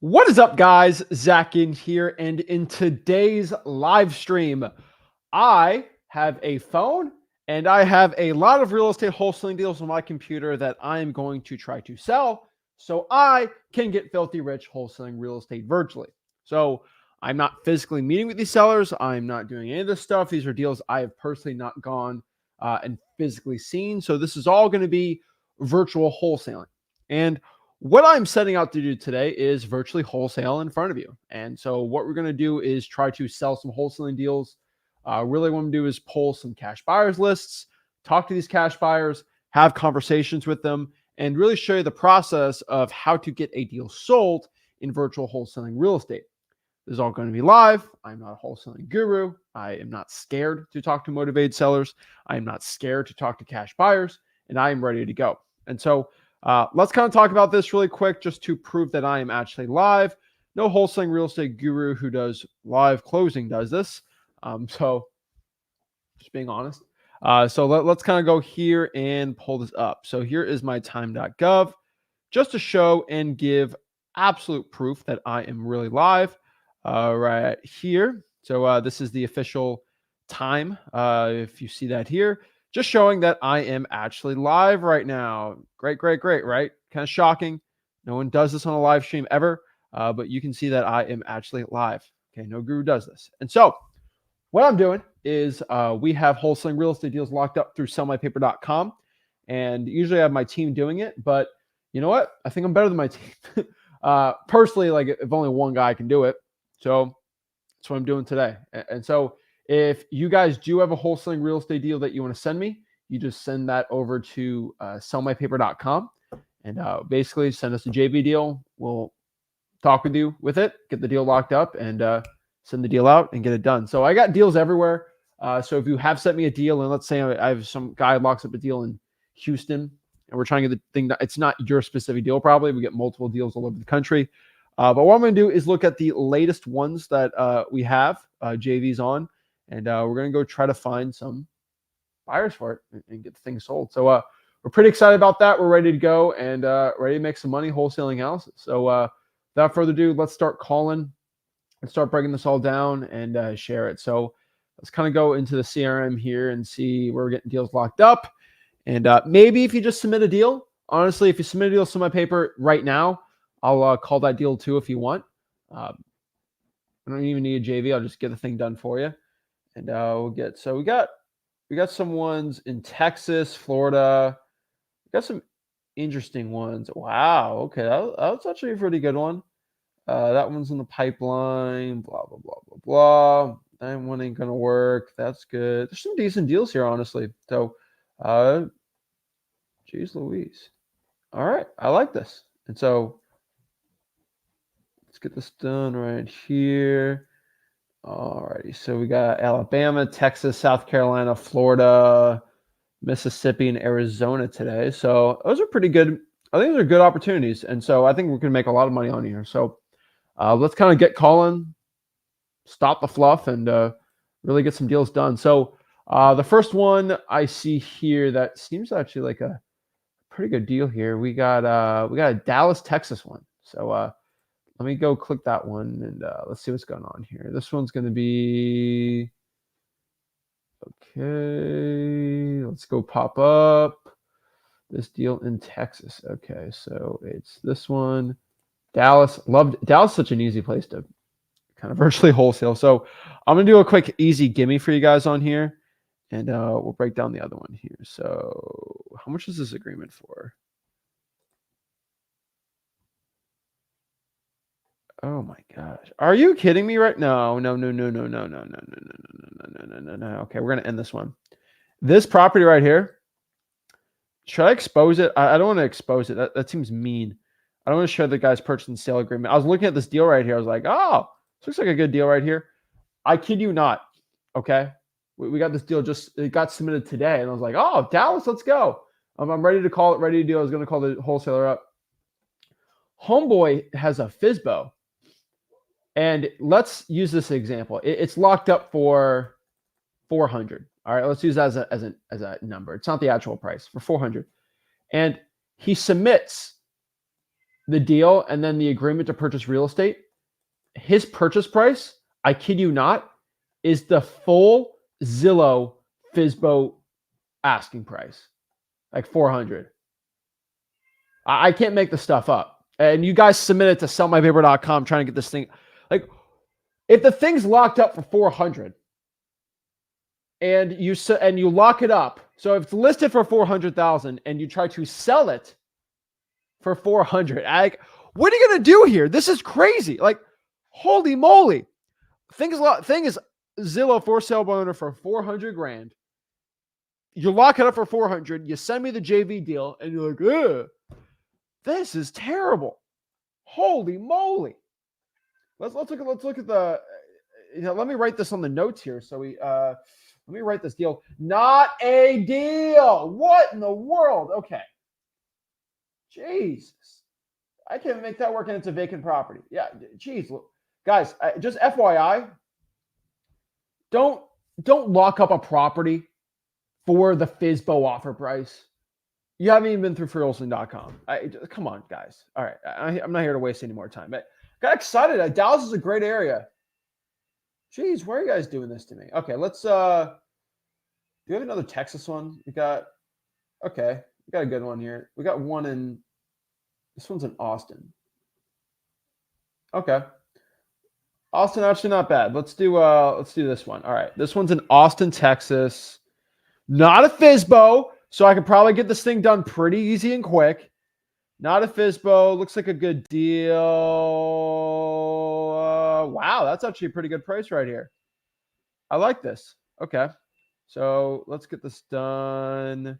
What is up, guys? Zach in here, and in today's live stream, I have a phone and I have a lot of real estate wholesaling deals on my computer that I am going to try to sell so I can get filthy rich wholesaling real estate virtually. So I'm not physically meeting with these sellers. I'm not doing any of this stuff. These are deals I have personally not gone and physically seen. So this is all going to be virtual wholesaling. And what I'm setting out to do today is virtually wholesale in front of you. And so what we're going to do is try to sell some wholesaling deals. Really what I'm going to do is pull some cash buyers lists, talk to these cash buyers, have conversations with them, and really show you the process of how to get a deal sold in virtual wholesaling real estate. This is all going to be live. I'm not a wholesaling guru. I am not scared to talk to motivated sellers. I am not scared to talk to cash buyers, and I am ready to go. And so let's kind of talk about this really quick just to prove that I am actually live. No wholesaling real estate guru who does live closing does this. So just being honest. So let's kind of go here and pull this up. So here is my time.gov just to show and give absolute proof that I am really live right here. So this is the official time. If you see that here, just showing that I am actually live right now. Great, right? Kind of shocking. No one does this on a live stream ever, but you can see that I am actually live. Okay, no guru does this. And so what I'm doing is we have wholesaling real estate deals locked up through sellmypaper.com. And usually I have my team doing it, but you know what? I think I'm better than my team. Personally, like if only one guy can do it. So that's what I'm doing today. And so if you guys do have a wholesaling real estate deal that you want to send me, you just send that over to sellmypaper.com and basically send us a JV deal. We'll talk with you with it, get the deal locked up, and send the deal out and get it done. So I got deals everywhere. So if you have sent me a deal, and let's say I have some guy locks up a deal in Houston, and we're trying to get the thing that it's not your specific deal, probably. We get multiple deals all over the country. But what I'm going to do is look at the latest ones that we have JVs on, and we're going to go try to find some buyers for it and get the thing sold. So we're pretty excited about that. We're ready to go and ready to make some money wholesaling houses. So without further ado, let's start calling and start breaking this all down and share it. So let's kind of go into the CRM here and see where we're getting deals locked up. And maybe if you just submit a deal, honestly, if you submit a deal to my paper right now, I'll call that deal too if you want. I don't even need a JV. I'll just get the thing done for you. And we'll get, so we got some ones in Texas, Florida. We got some interesting ones. Wow. Okay. That was actually a pretty good one. That one's in the pipeline, blah, blah, blah, blah, blah. That one ain't going to work. That's good. There's some decent deals here, honestly. So, geez Louise. All right. I like this. And so let's get this done right here. All righty. So we got Alabama, Texas, South Carolina, Florida, Mississippi, and Arizona today. So those are pretty good. I think those are good opportunities. And so I think we're going to make a lot of money on here. So let's kind of get calling, stop the fluff, and really get some deals done. So the first one I see here that seems actually like a pretty good deal here. We got a Dallas, Texas one. So let me go click that one and let's see what's going on here. This one's going to be okay. Let's go pop up this deal in Texas. Okay, so it's this one. Dallas, loved Dallas, such an easy place to kind of virtually wholesale. So I'm gonna do a quick easy gimme for you guys on here, and we'll break down the other one here. So how much is this agreement for? Oh my gosh, are you kidding me right now? No. Okay, we're gonna end this one. This property right here. Should I expose it? I don't want to expose it. That seems mean. I don't want to show the guy's purchase and sale agreement. I was looking at this deal right here. I was like, oh, this looks like a good deal right here. I kid you not. Okay. We got this deal it got submitted today. And I was like, oh, Dallas, let's go. I'm ready to call it, ready to do. I was going to call the wholesaler up. Homeboy has a FSBO. And let's use this example. It's locked up for 400. All right. Let's use that as a number. It's not the actual price, for 400. And he submits the deal and then the agreement to purchase real estate, his purchase price, I kid you not, is the full Zillow FSBO asking price, like 400. I can't make the stuff up. And you guys submitted to sellmypaper.com trying to get this thing. Like, if the thing's locked up for 400 and you lock it up, so if it's listed for 400,000 and you try to sell it for 400, what are you gonna do here? This is crazy. Like, holy moly! Thing is Zillow for sale by owner for 400 grand. You lock it up for 400. You send me the JV deal, and you're like, ugh, this is terrible. Holy moly! Let's look at the. Let me write this on the notes here. So let me write this deal. Not a deal. What in the world? Okay. Jesus, I can't make that work, and it's a vacant property. Yeah, geez, guys, just FYI, don't lock up a property for the FSBO offer price. You haven't even been through wholesaling.com. Come on, guys. All right, I'm not here to waste any more time. But got excited. Dallas is a great area. Jeez, why are you guys doing this to me? Okay, let's. Do you have another Texas one? We got. Okay, we got a good one here. We got one in. This one's in Austin. Okay. Austin, actually not bad. Let's do this one. All right. This one's in Austin, Texas. Not a FSBO, so I could probably get this thing done pretty easy and quick. Not a FSBO. Looks like a good deal. Wow, that's actually a pretty good price right here. I like this. Okay. So let's get this done.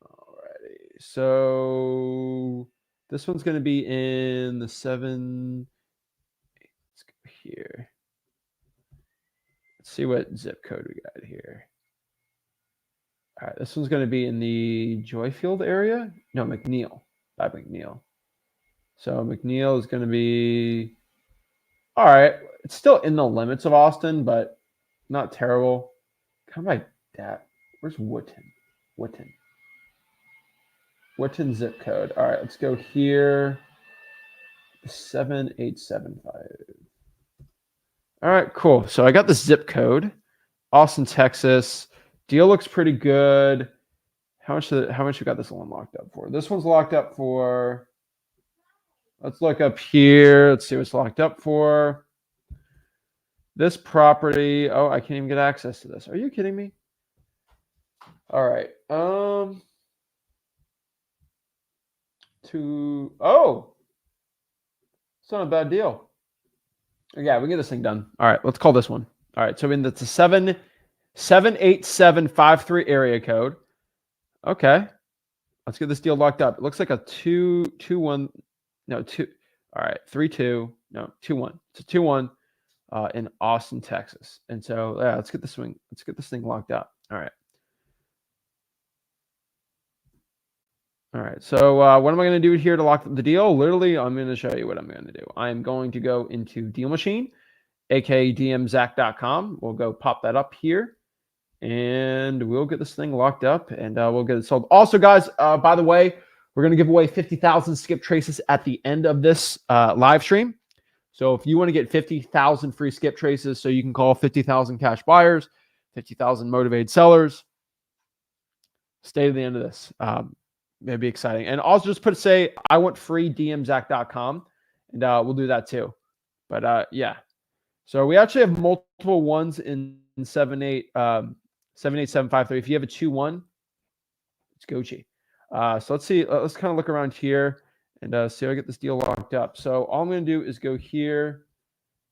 Alrighty. So this one's going to be in the 7. Let's go here. Let's see what zip code we got here. All right, this one's going to be in the Joyfield area. No, McNeil. By McNeil. So McNeil is going to be all right. It's still in the limits of Austin, but not terrible. Come by that. Where's Woodton? Woodton zip code. All right, let's go here. 7875. All right, cool. So I got the zip code. Austin, Texas. Deal looks pretty good. How much we got this one locked up for? This one's locked up for. Let's look up here. Let's see what's locked up for. This property. Oh, I can't even get access to this. Are you kidding me? All right. It's not a bad deal. Yeah, we can get this thing done. All right, let's call this one. All right, so that's a 78753 area code. Okay. Let's get this deal locked up. It looks like a 2-2-1. No, 2. All right, 3-2. No, 2-1. It's a 2-1 in Austin, Texas. And so yeah, let's get this thing locked up. All right. All right. So what am I going to do here to lock the deal? Literally, I'm going to show you what I'm going to do. I'm going to go into Deal Machine, aka dmzack.com. We'll go pop that up here. And we'll get this thing locked up and we'll get it sold. Also, guys, by the way, we're going to give away 50,000 skip traces at the end of this live stream. So if you want to get 50,000 free skip traces, so you can call 50,000 cash buyers, 50,000 motivated sellers, stay to the end of this. It'd be exciting. And also just say, I want free dmzack.com, and we'll do that too. But yeah. So we actually have multiple ones in 78753. If you have a 2-1, it's Gucci. So let's see. Let's kind of look around here and see how I get this deal locked up. So all I'm going to do is go here,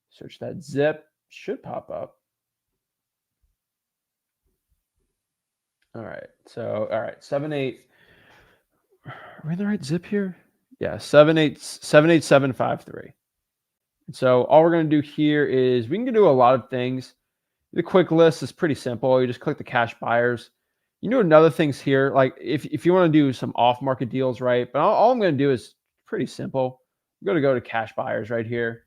search that zip. Should pop up. All right. So, all right. 78. Are we in the right zip here? Yeah. 78753. So all we're going to do here is we can do a lot of things. The quick list is pretty simple. You just click the cash buyers. You can do another things here. Like if you want to do some off-market deals, right? But all I'm going to do is pretty simple. I'm going to go to cash buyers right here.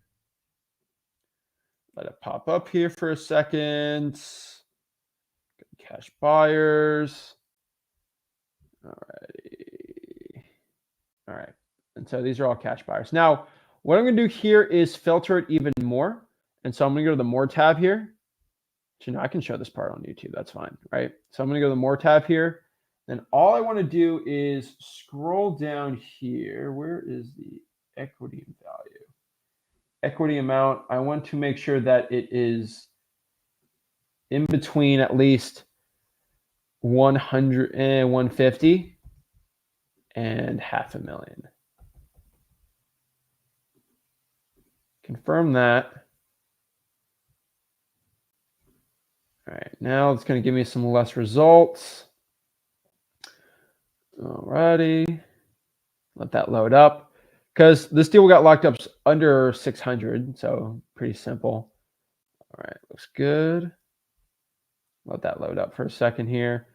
Let it pop up here for a second. Cash buyers. All right. And so these are all cash buyers. Now, what I'm going to do here is filter it even more. And so I'm going to go to the More tab here. I can show this part on YouTube. That's fine, right? So I'm going to go to the More tab here. Then all I want to do is scroll down here. Where is the equity value? Equity amount. I want to make sure that it is in between at least 100 and 150 and $500,000. Confirm that. All right, now it's going to give me some less results. Alrighty, let that load up because this deal got locked up under 600, so pretty simple. All right, looks good. Let that load up for a second here.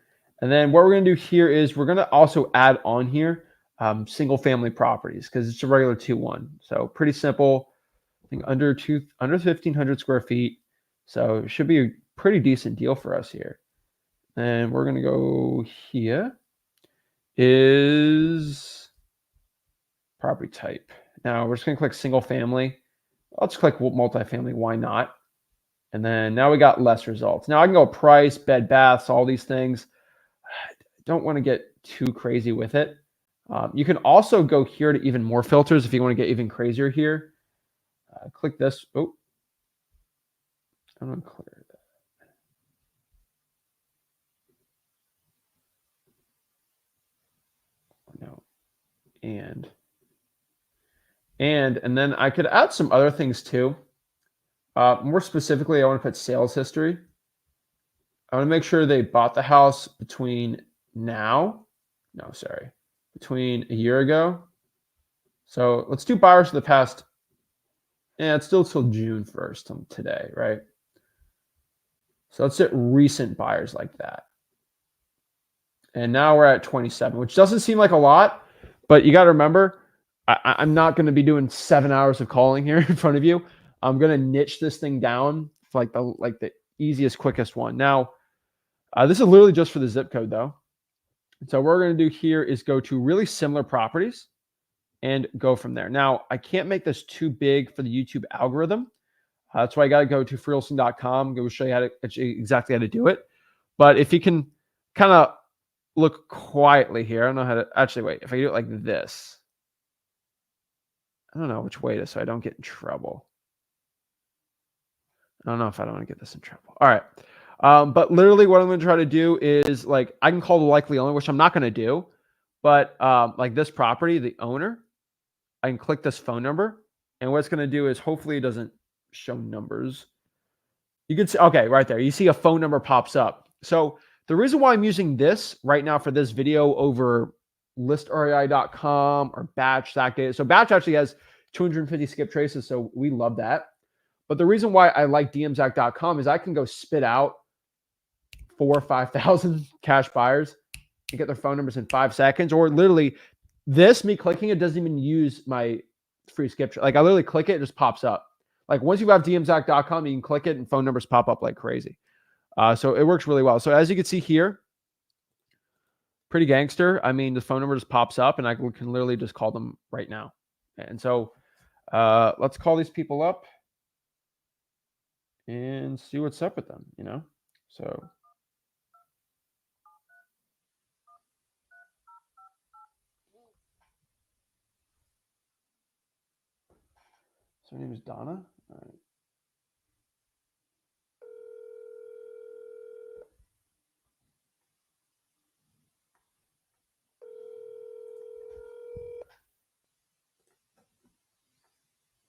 And then what we're going to do here is we're going to also add on here single family properties because it's a regular 2-1. So pretty simple. I think under 1,500 square feet. So it should be a pretty decent deal for us here. And we're going to go here is property type. Now we're just going to click single family. Let's click multifamily. Why not? And then now we got less results. Now I can go price, bed, baths, all these things. I don't want to get too crazy with it. You can also go here to even more filters if you want to get even crazier here. Click this. Oh, I'm going to clear that. No. And then I could add some other things too. More specifically, I want to put sales history. I want to make sure they bought the house between between a year ago. So let's do buyers for the past, it's still till June 1st today, right? So let's hit recent buyers like that. And now we're at 27, which doesn't seem like a lot, but you got to remember, I'm not going to be doing 7 hours of calling here in front of you. I'm going to niche this thing down for like the easiest, quickest one. Now, this is literally just for the zip code though. So what we're going to do here is go to really similar properties and go from there. Now, I can't make this too big for the YouTube algorithm. That's why I got to go to freewholesaling.com. Go show you exactly how to do it. But if you can kind of look quietly here, I don't know how to actually wait. If I do it like this, I don't know which way to, so I don't get in trouble. I don't know if I don't want to get this in trouble. All right. But literally what I'm going to try to do is like, I can call the likely owner, which I'm not going to do, but like this property, the owner, I can click this phone number, and what it's going to do is hopefully it doesn't show numbers. You can see, okay, right there. You see a phone number pops up. So the reason why I'm using this right now for this video over listrei.com or Batch stack data. So Batch actually has 250 skip traces, so we love that. But the reason why I like dmzac.com is I can go spit out 4,000 or 5,000 cash buyers and get their phone numbers in 5 seconds. Or literally this, me clicking it doesn't even use my free skip. Like I literally click it, it just pops up. Like once you have dmzac.com, you can click it and phone numbers pop up like crazy. So it works really well. So as you can see here, pretty gangster. I mean, the phone number just pops up and I can literally just call them right now. And so let's call these people up and see what's up with them, you know? So her name is Donna. All right.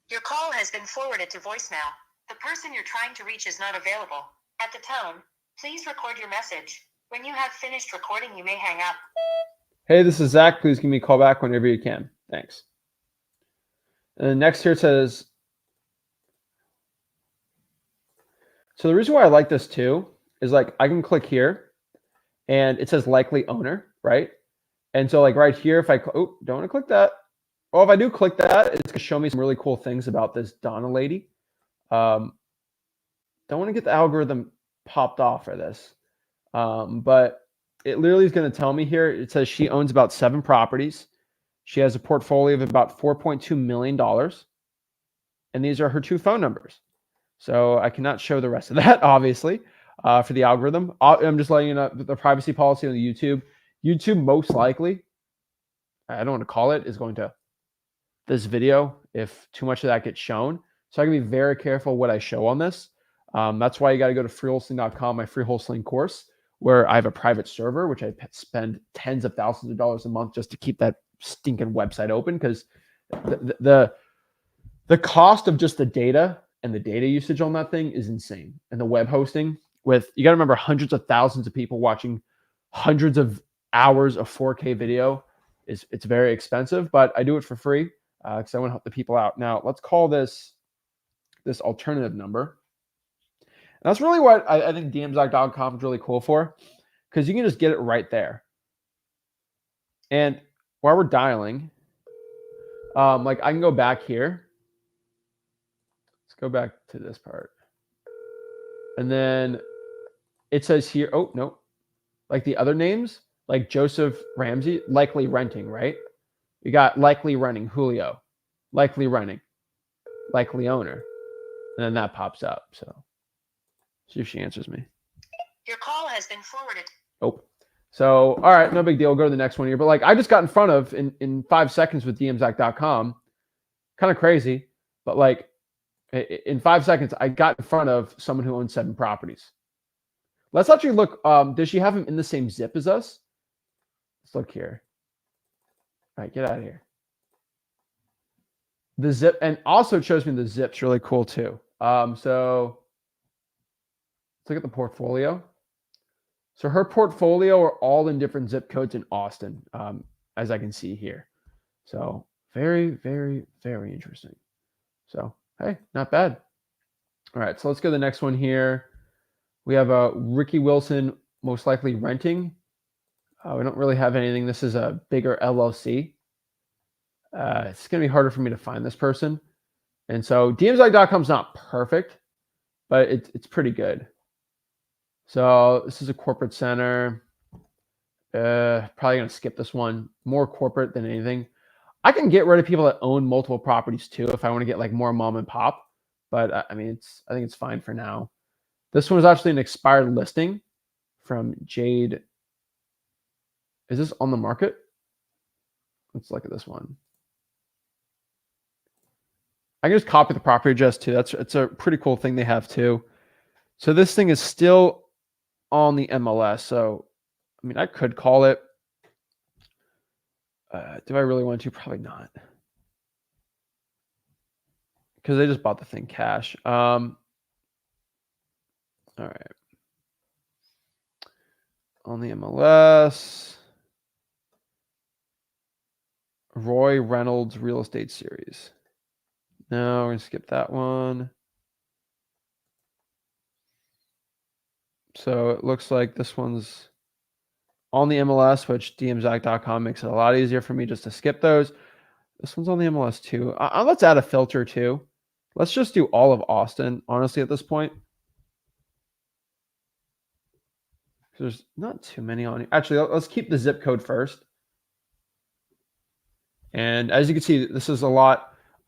Your call has been forwarded to voicemail. The person you're trying to reach is not available. At the tone, please record your message. When you have finished recording, you may hang up. Hey, this is Zach. Please give me a call back whenever you can. Thanks. And then next here it says, so the reason why I like this too is like I can click here and it says likely owner, right? And so like right here, if I, don't want to click that. Well, if I do click that, it's going to show me some really cool things about this Donna lady. Don't want to get the algorithm popped off for this. But it literally is going to tell me here, it says she owns about 7 properties. She has a portfolio of about $4.2 million. And these are her 2 phone numbers. So I cannot show the rest of that, obviously, for the algorithm. I'm just letting you know the privacy policy on the YouTube. YouTube most likely, I don't want to call it, is going to this video if too much of that gets shown. So I can be very careful what I show on this. That's why you got to go to freewholesaling.com, my free wholesaling course, where I have a private server, which I spend tens of thousands of dollars a month just to keep that stinking website open, because the cost of just the data and the data usage on that thing is insane. And the web hosting, with, you got to remember, hundreds of thousands of people watching hundreds of hours of 4K video, it's very expensive, but I do it for free because I want to help the people out. Now let's call this alternative number. And that's really what I think DMZac.com is really cool for, because you can just get it right there. And while we're dialing, like I can go back here. Let's go back to this part. And then it says here, oh, no, like the other names, like Joseph Ramsey, likely renting, right? We got likely renting, Julio, likely renting, likely owner. And then that pops up. So see if she answers me. Your call has been forwarded. Oh, so, all right, no big deal. Go to the next one here. But like I just got in front of in 5 seconds with DMZac.com, kind of crazy, but like in 5 seconds, I got in front of someone who owns 7 properties. Let's actually look. Does she have him in the same zip as us? Let's look here. All right, get out of here. The zip, and also it shows me the zip's really cool too. So let's look at the portfolio. So her portfolio are all in different zip codes in Austin, as I can see here. So very, very, very interesting. So, hey, not bad. All right, so let's go to the next one here. We have a Ricky Wilson, most likely renting. We don't really have anything. This is a bigger LLC. It's going to be harder for me to find this person. And so DMZac.com is not perfect, but it's pretty good. So this is a corporate center. Probably going to skip this one. More corporate than anything. I can get rid of people that own multiple properties too if I want to get like more mom and pop. But I mean, I think it's fine for now. This one is actually an expired listing from Jade. Is this on the market? Let's look at this one. I can just copy the property address too. It's a pretty cool thing they have too. So this thing is still on the MLS. So, I mean, I could call it. Do I really want to? Probably not. Because they just bought the thing cash. All right. On the MLS. Roy Reynolds Real Estate Series. No, we're going to skip that one. So it looks like this one's on the MLS, which DMZac.com makes it a lot easier for me just to skip those. This one's on the MLS too. Let's add a filter too. Let's just do all of Austin, honestly, at this point. There's not too many on here. Actually, let's keep the zip code first. And as you can see, this is I'm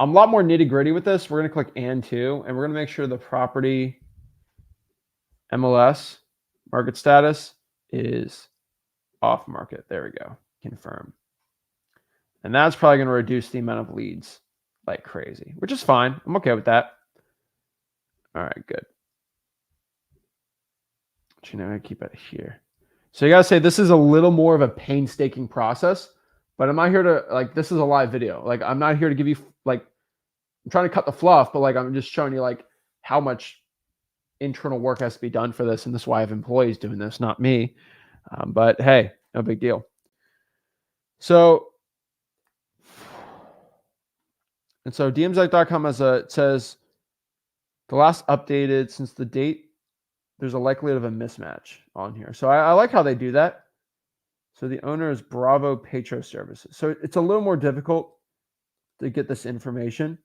a lot more nitty gritty with this. We're going to click and to, and we're going to make sure the property MLS market status is off market. There we go. Confirm. And that's probably going to reduce the amount of leads like crazy, which is fine. I'm okay with that. All right, good. But you know, I keep it here. So you got to say this is a little more of a painstaking process, but I'm not here to, like, this is a live video. Like, I'm not here to give you, like, I'm trying to cut the fluff, but like, I'm just showing you like how much internal work has to be done for this. And this is why I have employees doing this, not me. But hey, no big deal. So, and so DMZac.com it says the last updated since the date, there's a likelihood of a mismatch on here. So I like how they do that. So the owner is Bravo Petro Services. So it's a little more difficult to get this information.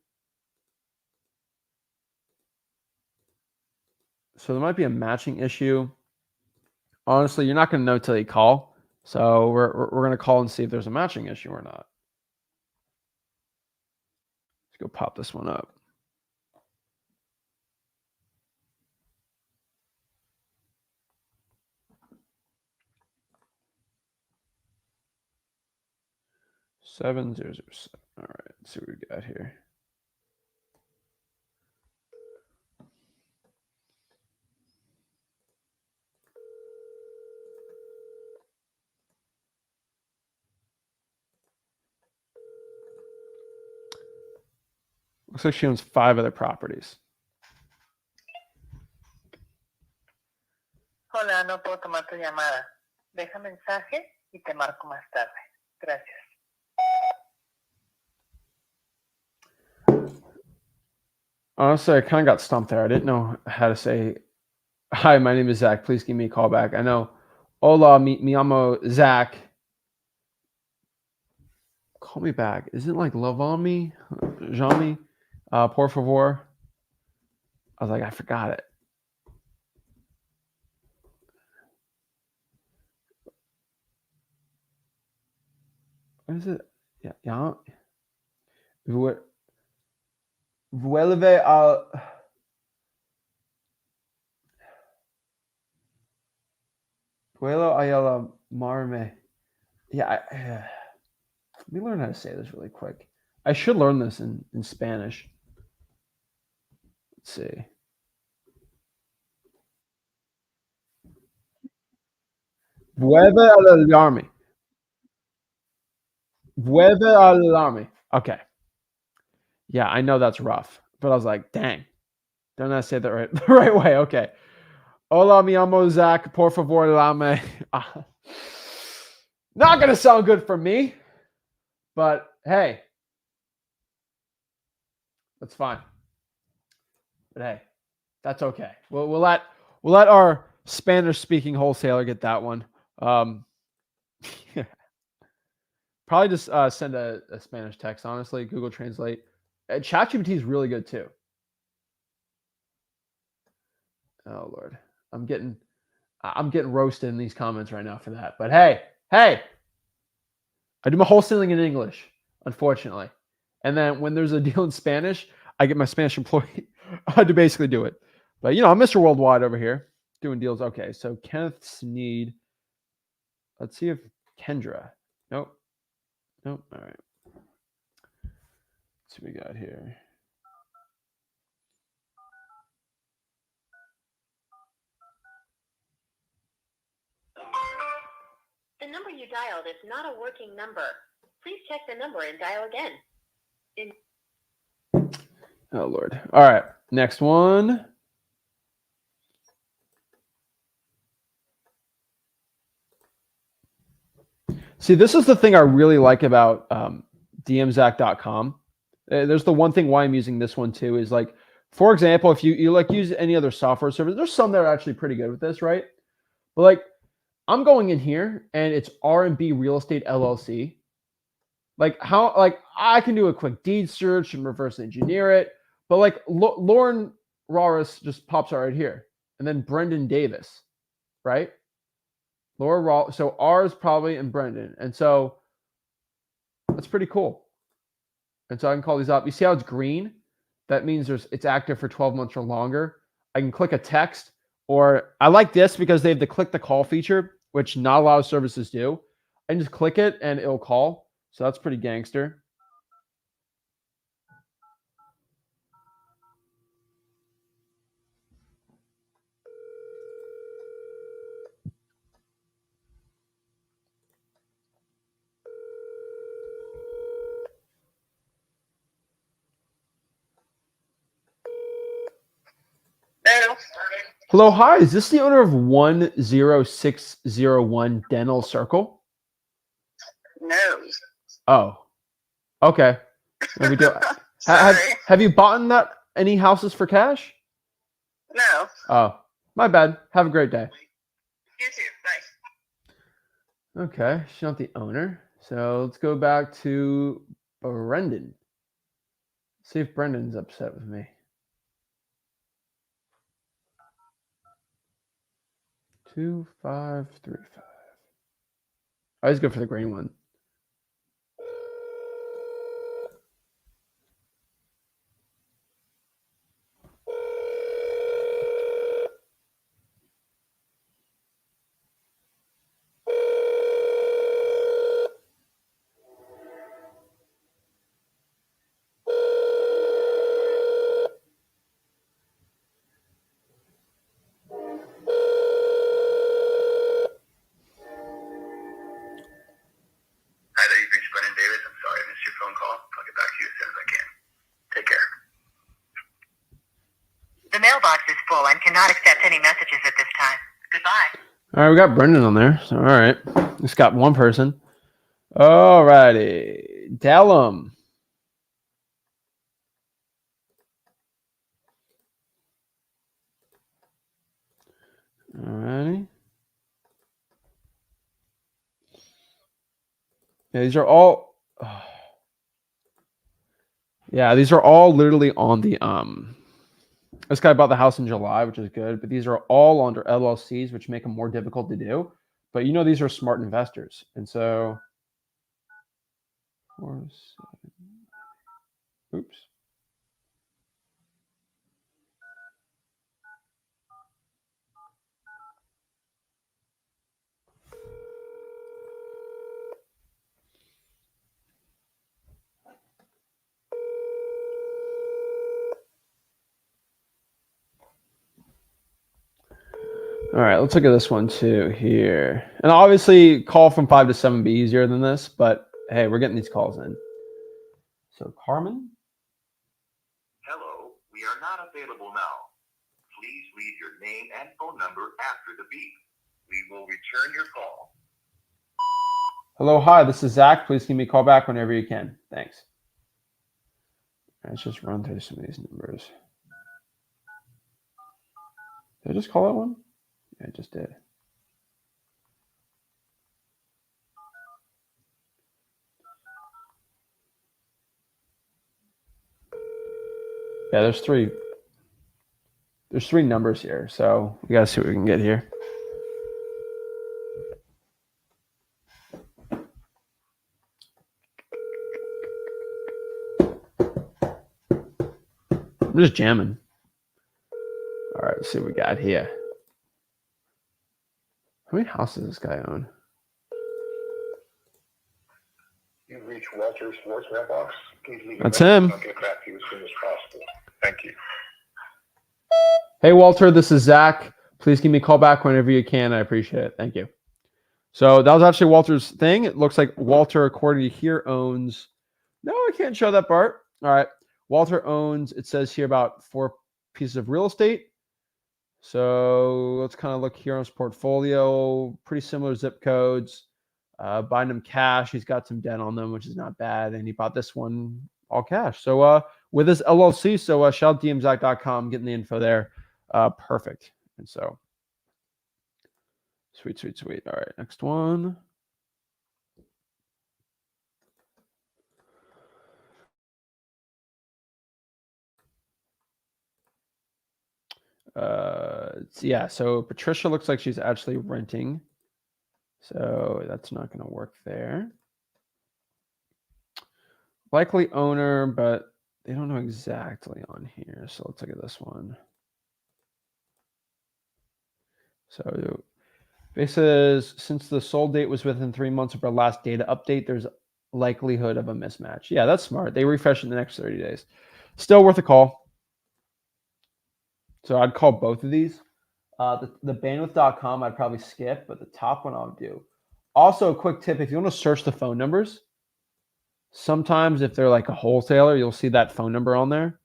So there might be a matching issue. Honestly, you're not going to know till you call. So we're going to call and see if there's a matching issue or not. go pop this one up. Seven zero zero seven. All right, let's see what we got here. Looks like she owns 5 other properties. Hola, no puedo tomar tu llamada. Deja mensaje y te marco más tarde. Gracias. Honestly, I kind of got stumped there. I didn't know how to say, hi, my name is Zach. Please give me a call back. I know, hola, mi llamo Zach. Call me back. Isn't it like love on me? Jami? Por favor. I was like, I forgot it. What is it? Yeah. Vuelve a... Vuelo a la marme. Yeah, let me learn how to say this really quick. I should learn this in Spanish. Let's see. Vuelve al army. Vuelve al army. Okay. Yeah, I know that's rough, but I was like, dang, don't I say that right the right way? Okay. Hola, mi amo Zach. Por favor, dame. Not gonna sound good for me, but hey, that's fine. But hey, that's okay. We'll let our Spanish-speaking wholesaler get that one. Probably just send a Spanish text. Honestly, Google Translate. ChatGPT is really good too. Oh Lord, I'm getting roasted in these comments right now for that. But hey, I do my wholesaling in English, unfortunately, and then when there's a deal in Spanish, I get my Spanish employee to basically do it. But I'm Mr. Worldwide over here doing deals. Okay, so Kenneth Sneed. Let's see if Kendra. Nope. All right. Let's see what we got here. The number you dialed is not a working number. Please check the number and dial again. Oh Lord. All right. Next one. See, this is the thing I really like about dmzac.com. There's the one thing why I'm using this one too is like, for example, if you like use any other software service, there's some that are actually pretty good with this, right? But like, I'm going in here and it's R&B Real Estate LLC. Like I can do a quick deed search and reverse engineer it, but like Lauren Raris just pops out right here, and then Brendan Davis, right? Laura Raw. So R is probably in Brendan, and so that's pretty cool. And so I can call these up. You see how it's green? That means it's active for 12 months or longer. I can click a text, or I like this because they have the click the call feature, which not a lot of services do. I can just click it and it'll call. So that's pretty gangster. Hello, hi. Is this the owner of 10601 Dental Circle? No. Oh, okay. Maybe do. Have you bought any houses for cash? No. Oh, my bad. Have a great day. You too. Bye. Okay, she's not the owner. So let's go back to Brendan. See if Brendan's upset with me. 2535. I always go for the green one. full and cannot accept any messages at this time. Goodbye. All right, we got Brendan on there. So, all right, just got one person. All righty, Dellum. All righty. Yeah, these are all. Yeah, these are all literally on the This guy bought the house in July, which is good, but these are all under LLCs, which make them more difficult to do. But these are smart investors, and so. Oops. All right, let's look at this one too here. And obviously, call from 5 to 7 be easier than this, but hey, we're getting these calls in. So, Carmen? Hello, we are not available now. Please leave your name and phone number after the beep. We will return your call. Hello, hi, this is Zach. Please give me a call back whenever you can. Thanks. Let's just run through some of these numbers. Did I just call that one? Yeah, I just did. Yeah, there's three numbers here, so we gotta see what we can get here. I'm just jamming. All right, let's see what we got here. How many houses does this guy own? You've reached Walter's voicemail box. Please leave a That's message him. and I'll get back to you as soon as possible. Thank you. Hey, Walter, this is Zach. Please give me a call back whenever you can. I appreciate it. Thank you. So that was actually Walter's thing. It looks like Walter, according to here, owns. No, I can't show that part. All right. Walter owns, it says here, about 4 pieces of real estate. So let's kind of look here on his portfolio. Pretty similar zip codes. Buying them cash. He's got some debt on them, which is not bad. And he bought this one all cash. So with his LLC, so shout out dmzac.com, getting the info there. Perfect. And so sweet, sweet, sweet. All right, next one. Yeah, so Patricia looks like she's actually renting. So that's not going to work there. Likely owner, but they don't know exactly on here. So let's look at this one. So it says, since the sold date was within 3 months of our last data update, there's likelihood of a mismatch. Yeah, that's smart. They refresh in the next 30 days. Still worth a call. So I'd call both of these. The bandwidth.com I'd probably skip, but the top one I'll do. Also, a quick tip, if you want to search the phone numbers, sometimes if they're like a wholesaler, you'll see that phone number on there.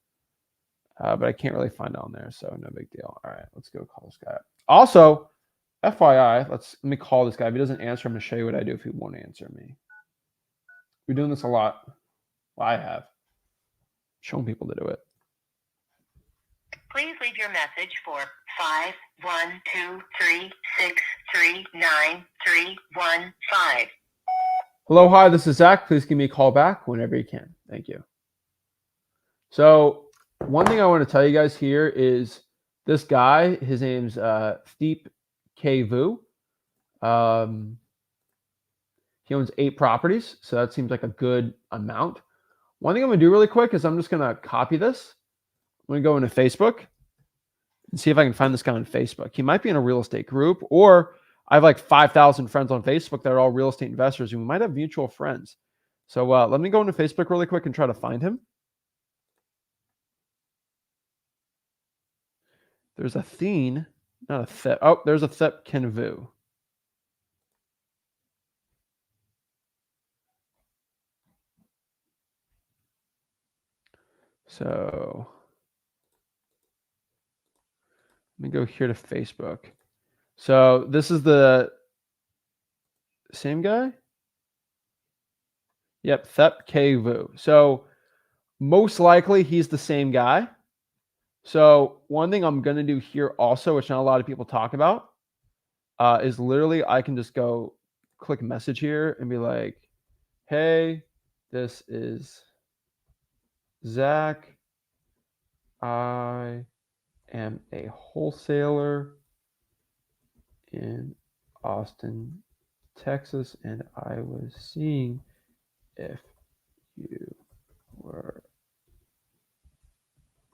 But I can't really find it on there, so no big deal. All right, let's go call this guy. Also, FYI, let me call this guy. If he doesn't answer, I'm going to show you what I do if he won't answer me. We're doing this a lot. Well, I have. Showing people to do it. Please leave your message for 51236393315. Hello, hi, this is Zach. Please give me a call back whenever you can. Thank you. So one thing I want to tell you guys here is this guy, his name's Thiep K. Vu. He owns 8 properties, so that seems like a good amount. One thing I'm going to do really quick is I'm just going to copy this. I'm going to go into Facebook and see if I can find this guy on Facebook. He might be in a real estate group, or I have like 5,000 friends on Facebook that are all real estate investors, and we might have mutual friends. So let me go into Facebook really quick and try to find him. There's a Thien, not a Thep. Oh, there's a Thep Ken Vu. So me go here to Facebook. So this is the same guy. Yep, Thep K Vu. So most likely he's the same guy. So one thing I'm going to do here also, which not a lot of people talk about, is literally I can just go click message here and be like, hey, this is Zach. I am a wholesaler in Austin, Texas, and I was seeing if you were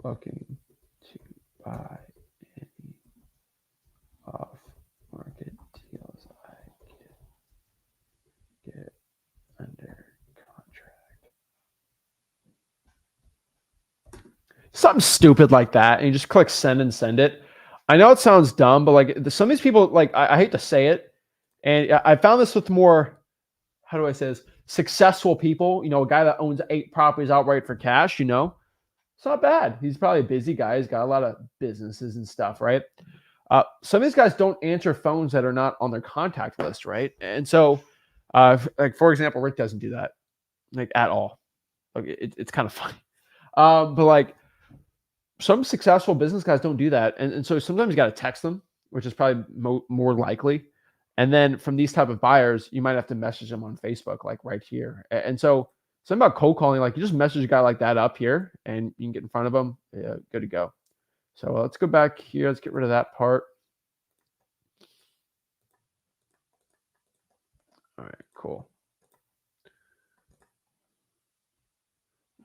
looking to buy any off market deals I could get under contract. Something stupid like that. And you just click send and send it. I know it sounds dumb, but like some of these people, like I hate to say it. And I found this with more, how do I say this? Successful people, a guy that owns 8 properties outright for cash, it's not bad. He's probably a busy guy. He's got a lot of businesses and stuff, right? Some of these guys don't answer phones that are not on their contact list, right? And so, like for example, Rick doesn't do that, like at all. Like it's kind of funny, but like some successful business guys don't do that, and so sometimes you got to text them, which is probably more likely. And then from these type of buyers, you might have to message them on Facebook, like right here. And so something about cold calling, like you just message a guy like that up here, and you can get in front of them. Yeah, good to go. So let's go back here. Let's get rid of that part. All right, cool.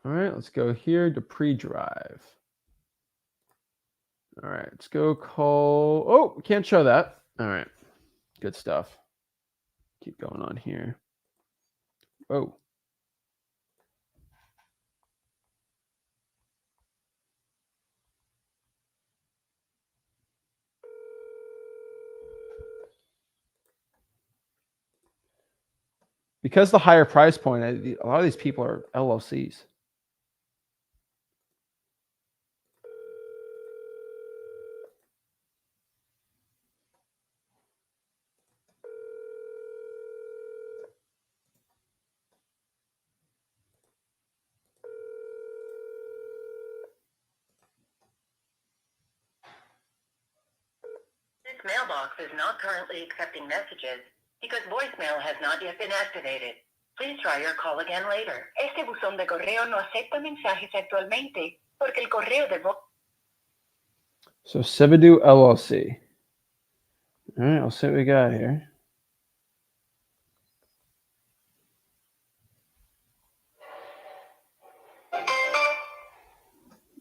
All right, let's go here to pre-drive. All right, let's go call. Oh, we can't show that. All right, good stuff. Keep going on here. Oh. Because the higher price point, a lot of these people are LLCs. This mailbox is not currently accepting messages because voicemail has not yet been activated. Please try your call again later. Este buzón de correo no acepta mensajes actualmente porque el correo de voz. So Sebadu LLC. All right, I'll see what we got here.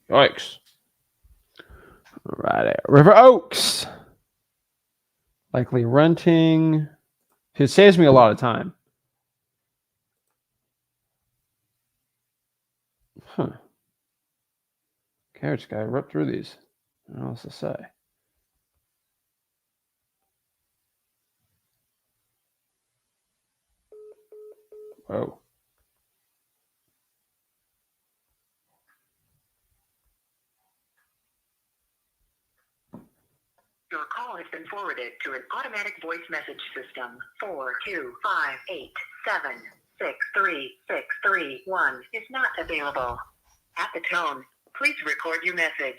Yikes. All right, River Oaks. Likely renting. It saves me a lot of time. Huh. Okay, I just gotta rip through these. What else to say? Whoa. Your call has been forwarded to an automatic voice message system. 42587636331 is not available. At the tone, please record your message.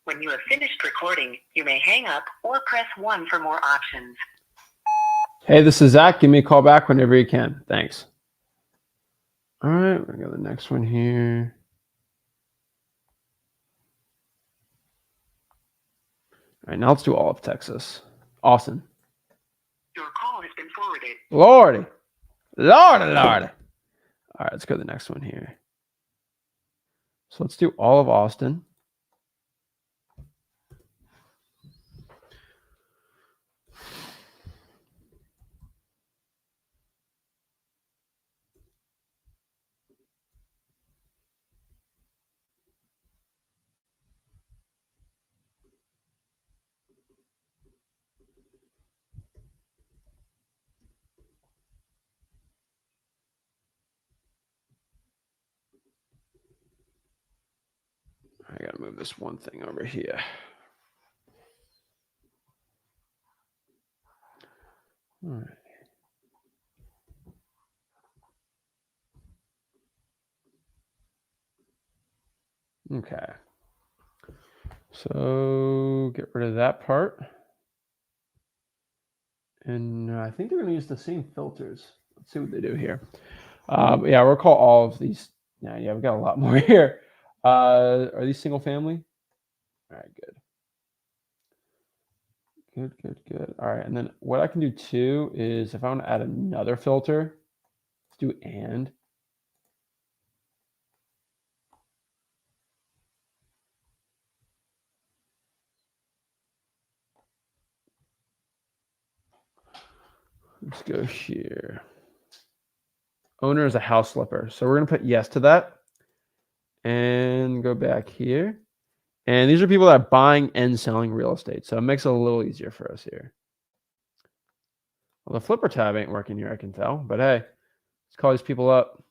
When you have finished recording, you may hang up or press 1 for more options. Hey, this is Zach. Give me a call back whenever you can. Thanks. All right, we're gonna go to the next one here. All right, now let's do all of Texas. Austin. Your call has been forwarded. Lordy. Lordy. All right, let's go to the next one here. So let's do all of Austin. I gotta move this one thing over here. All right. Okay. So get rid of that part. And I think they're going to use the same filters. Let's see what they do here. Yeah, we'll call all of these. Yeah, we've got a lot more here. Are these single family? All right, good. Good. All right, and then what I can do too is if I want to add another filter, let's do and. Let's go here. Owner is a house flipper. So we're going to put yes to that and go back here. And these are people that are buying and selling real estate. So it makes it a little easier for us here. Well, the flipper tab ain't working here, I can tell. But hey, let's call these people up.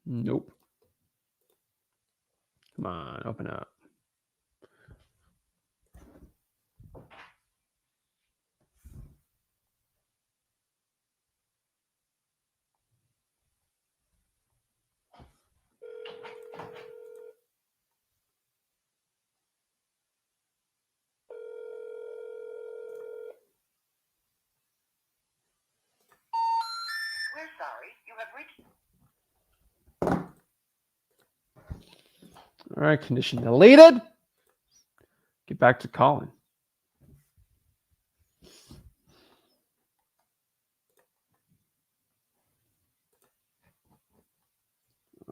Nope. Come on, open up. We're sorry. You have reached. All right, condition deleted. Get back to calling.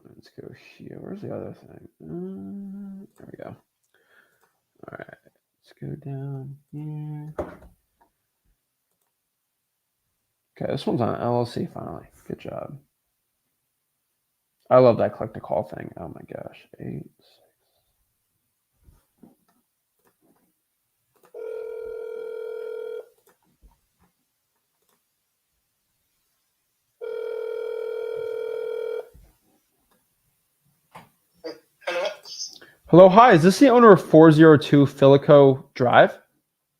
Let's go here. Where's the other thing? There we go. All right, let's go down here. Okay, this one's on LLC finally. Good job. I love that click to call thing. Oh my gosh. 8, 6. Hello? Hello, hi. Is this the owner of 402 Filico Drive?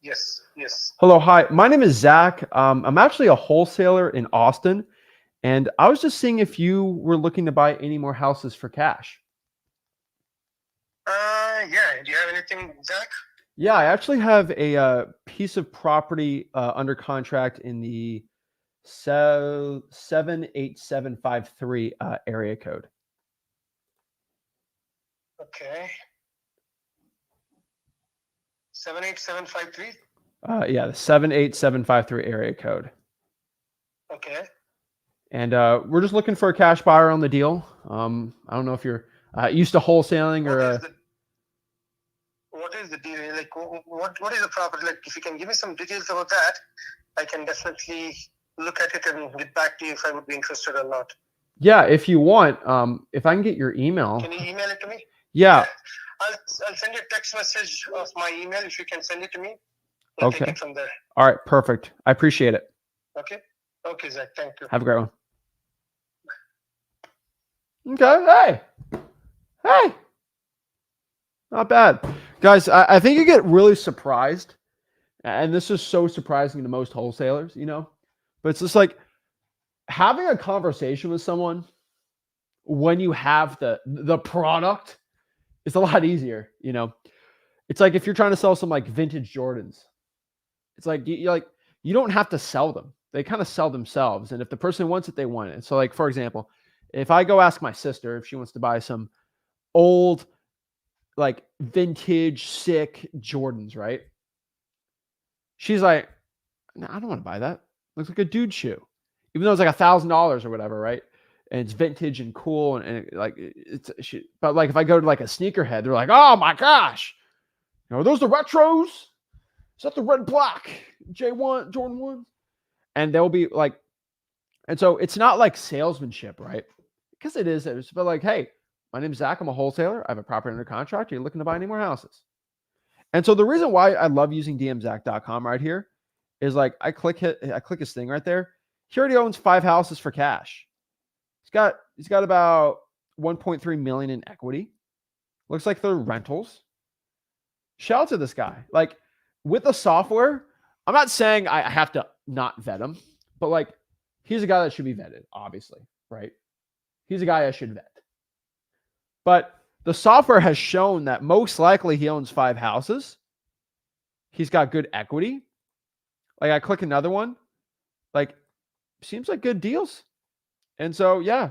Yes. Hello, hi. My name is Zach. I'm actually a wholesaler in Austin, and I was just seeing if you were looking to buy any more houses for cash. Yeah. Do you have anything, Zach? Yeah, I actually have a piece of property under contract in the 78753 area code. Okay. 78753? Yeah, the 78753 area code. Okay. And we're just looking for a cash buyer on the deal. I don't know if you're used to wholesaling or. What is the deal? Like, what is the property? Like, if you can give me some details about that, I can definitely look at it and get back to you if I would be interested or not. Yeah, if you want, if I can get your email. Can you email it to me? Yeah. I'll send you a text message of my email if you can send it to me. I'll take Okay. it from there. All right, perfect. I appreciate it. Okay. Okay, Zach. Thank you. Have a great one. Okay. Hey. Not bad. Guys, I think you get really surprised. And this is so surprising to most wholesalers, you know, but it's just like having a conversation with someone when you have the product is a lot easier, you know. It's like if you're trying to sell some like vintage Jordans, it's like you don't have to sell them. They kind of sell themselves. And if the person wants it, they want it. So like, for example, if I go ask my sister if she wants to buy some old, like vintage, sick Jordans, right? She's like, no, I don't want to buy that. Looks like a dude shoe, even though it's like $1,000 or whatever, right? And it's vintage and cool, and but like if I go to like a sneakerhead, they're like, oh my gosh, you know, are those the retros? Is that the red black J1 Jordan 1? And they'll be like, and so it's not like salesmanship, right? Because it is, but like, hey, my name's Zach. I'm a wholesaler. I have a property under contract. Are you looking to buy any more houses? And so the reason why I love using dmzach.com right here is like I click his thing right there. He already owns 5 houses for cash. He's got about 1.3 million in equity. Looks like they're rentals. Shout out to this guy. Like with the software, I'm not saying I have to not vet him, but like he's a guy that should be vetted, obviously, right? He's a guy I should vet. But the software has shown that most likely he owns 5 houses. He's got good equity. Like I click another one, like seems like good deals. And so, yeah,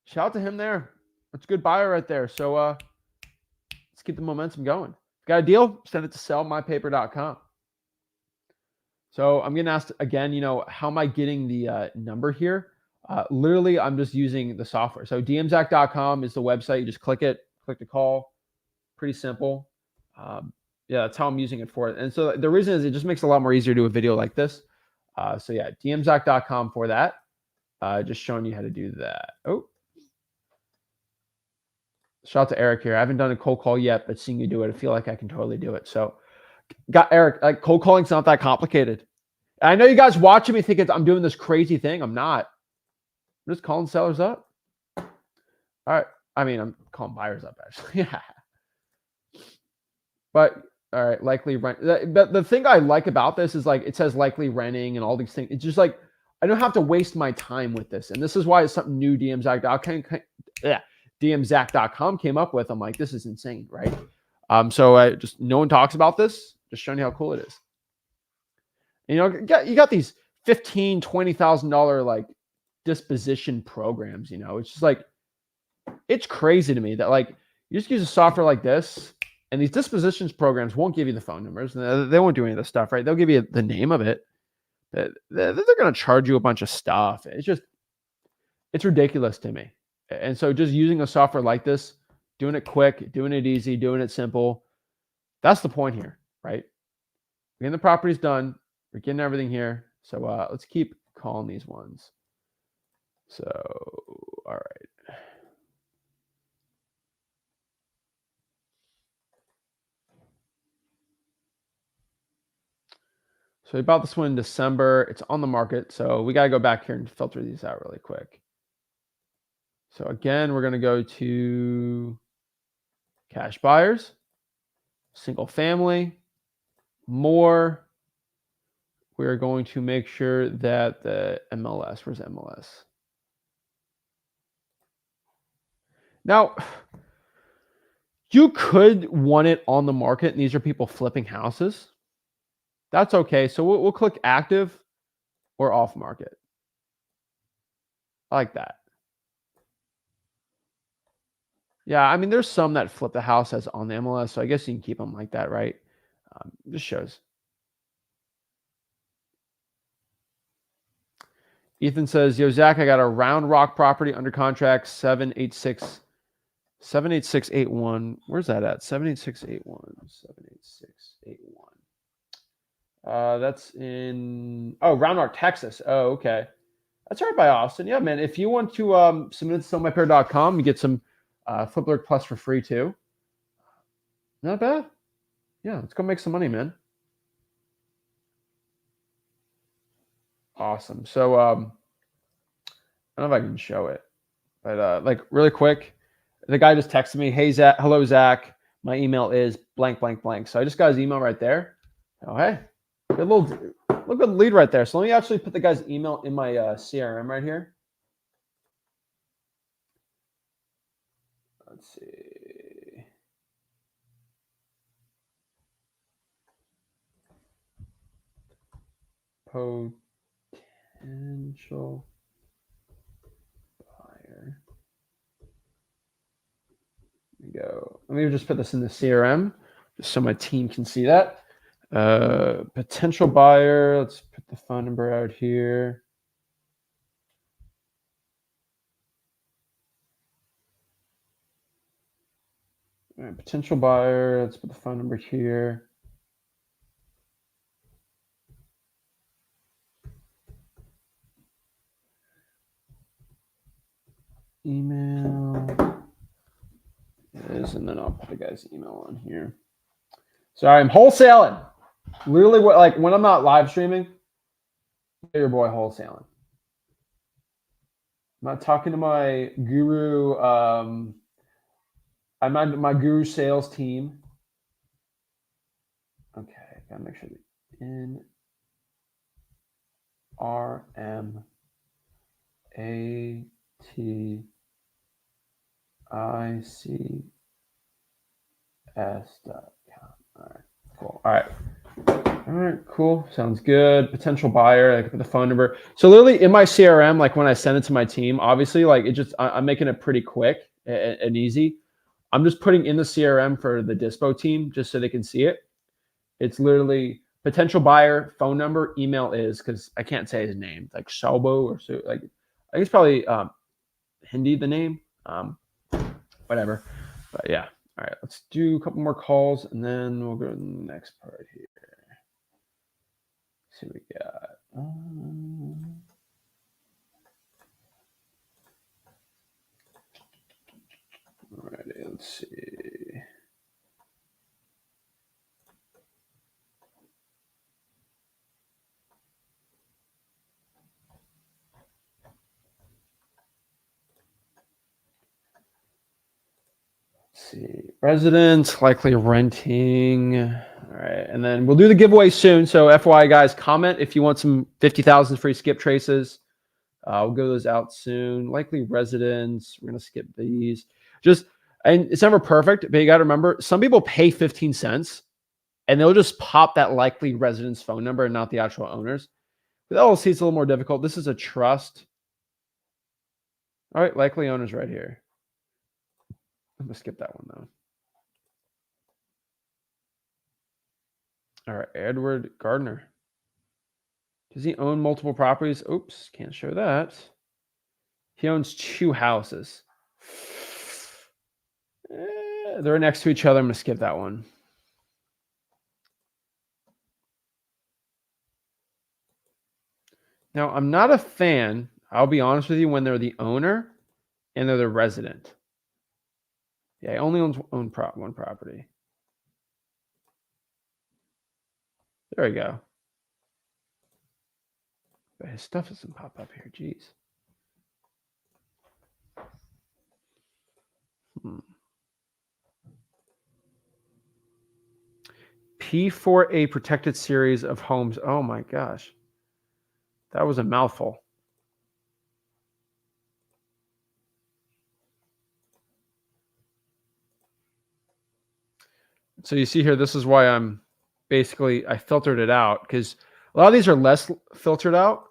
shout out to him there. That's a good buyer right there. So let's keep the momentum going. Got a deal? Send it to sellmypaper.com. So I'm getting asked again, how am I getting the number here? Literally, I'm just using the software. So dmzac.com is the website. You just click it, click the call. Pretty simple. Yeah, that's how I'm using it for it. And so the reason is it just makes it a lot more easier to do a video like this. So yeah, dmzac.com for that. Just showing you how to do that. Oh, shout out to Eric here. I haven't done a cold call yet, but seeing you do it, I feel like I can totally do it. So got Eric, like cold calling's not that complicated. I know you guys watching me think I'm doing this crazy thing. I'm not. I'm just calling sellers up. All right. I mean, I'm calling buyers up actually. Yeah. But all right, likely rent. The thing I like about this is like it says likely renting and all these things. It's just like I don't have to waste my time with this. And this is why it's something new DMZac.com came up with. I'm like, this is insane, right? So I just no one talks about this. Just showing you how cool it is. You got these $15,000, $20,000 like disposition programs. It's just like it's crazy to me that like you just use a software like this. And these dispositions programs won't give you the phone numbers. They won't do any of the stuff, right? They'll give you the name of it. They're going to charge you a bunch of stuff. It's ridiculous to me. And so just using a software like this, doing it quick, doing it easy, doing it simple, that's the point here, right? We're getting the properties done. We're getting everything here. So let's keep calling these ones. So, all right. So we bought this one in December. It's on the market. So we got to go back here and filter these out really quick. So again, we're going to go to cash buyers, single family, more. We're going to make sure that the MLS, where's MLS? Now, you could want it on the market, and these are people flipping houses. That's okay. So we'll click active or off market. I like that. Yeah, I mean, there's some that flip the house as on the MLS, so I guess you can keep them like that, right? Just shows. Ethan says, yo, Zach, I got a Round Rock property under contract, 78681. Where's that at? 78681. 78681. That's in Round Rock, Texas. Oh, okay. That's right by Austin. Yeah, man. If you want to submit it to sellmypaper.com, you get some Flip Alert Plus for free too. Not bad. Yeah, let's go make some money, man. Awesome. So I don't know if I can show it, but like really quick, the guy just texted me, hey Zach, hello Zach, my email is blank blank blank. So I just got his email right there. Oh hey, good good lead right there. So let me actually put the guy's email in my CRM right here. Let's see. Potential buyer. There we go. Let me just put this in the CRM just so my team can see that. Potential buyer. Let's put the phone number out here. All right, potential buyer. Let's put the phone number here. Email is, and then I'll put the guy's email on here. Sorry, I'm wholesaling. Literally, like when I'm not live streaming, your boy wholesaling. I'm not talking to my guru. I'm not my guru sales team. Okay, gotta make sure the in All right, cool. All right, cool. Sounds good. Potential buyer, I can put the phone number. So literally in my CRM, like when I send it to my team, obviously, like I'm making it pretty quick and easy. I'm just putting in the CRM for the dispo team just so they can see it. It's literally potential buyer, phone number, email is, because I can't say his name, like Shalbo or so, like I think it's probably Hindi the name, whatever. But yeah, all right, let's do a couple more calls and then we'll go to the next part here. Let's see what we got. Alrighty, let's see. Let's see, residents likely renting. All right, and then we'll do the giveaway soon. So FYI, guys, comment if you want some 50,000 free skip traces. We'll go those out soon. Likely residents. We're gonna skip these. And it's never perfect, but you got to remember, some people pay 15 cents, and they'll just pop that likely resident's phone number and not the actual owners. But LLC is a little more difficult. This is a trust. All right, likely owners right here. I'm gonna skip that one though. All right, Edward Gardner. Does he own multiple properties? Oops, can't show that. He owns 2 houses. They're next to each other. I'm going to skip that one. Now, I'm not a fan, I'll be honest with you, when they're the owner and they're the resident. Yeah, he only owns one property. There we go. But his stuff doesn't pop up here. Jeez. P for a protected series of homes. Oh my gosh. That was a mouthful. So you see here, this is why I filtered it out, because a lot of these are less filtered out.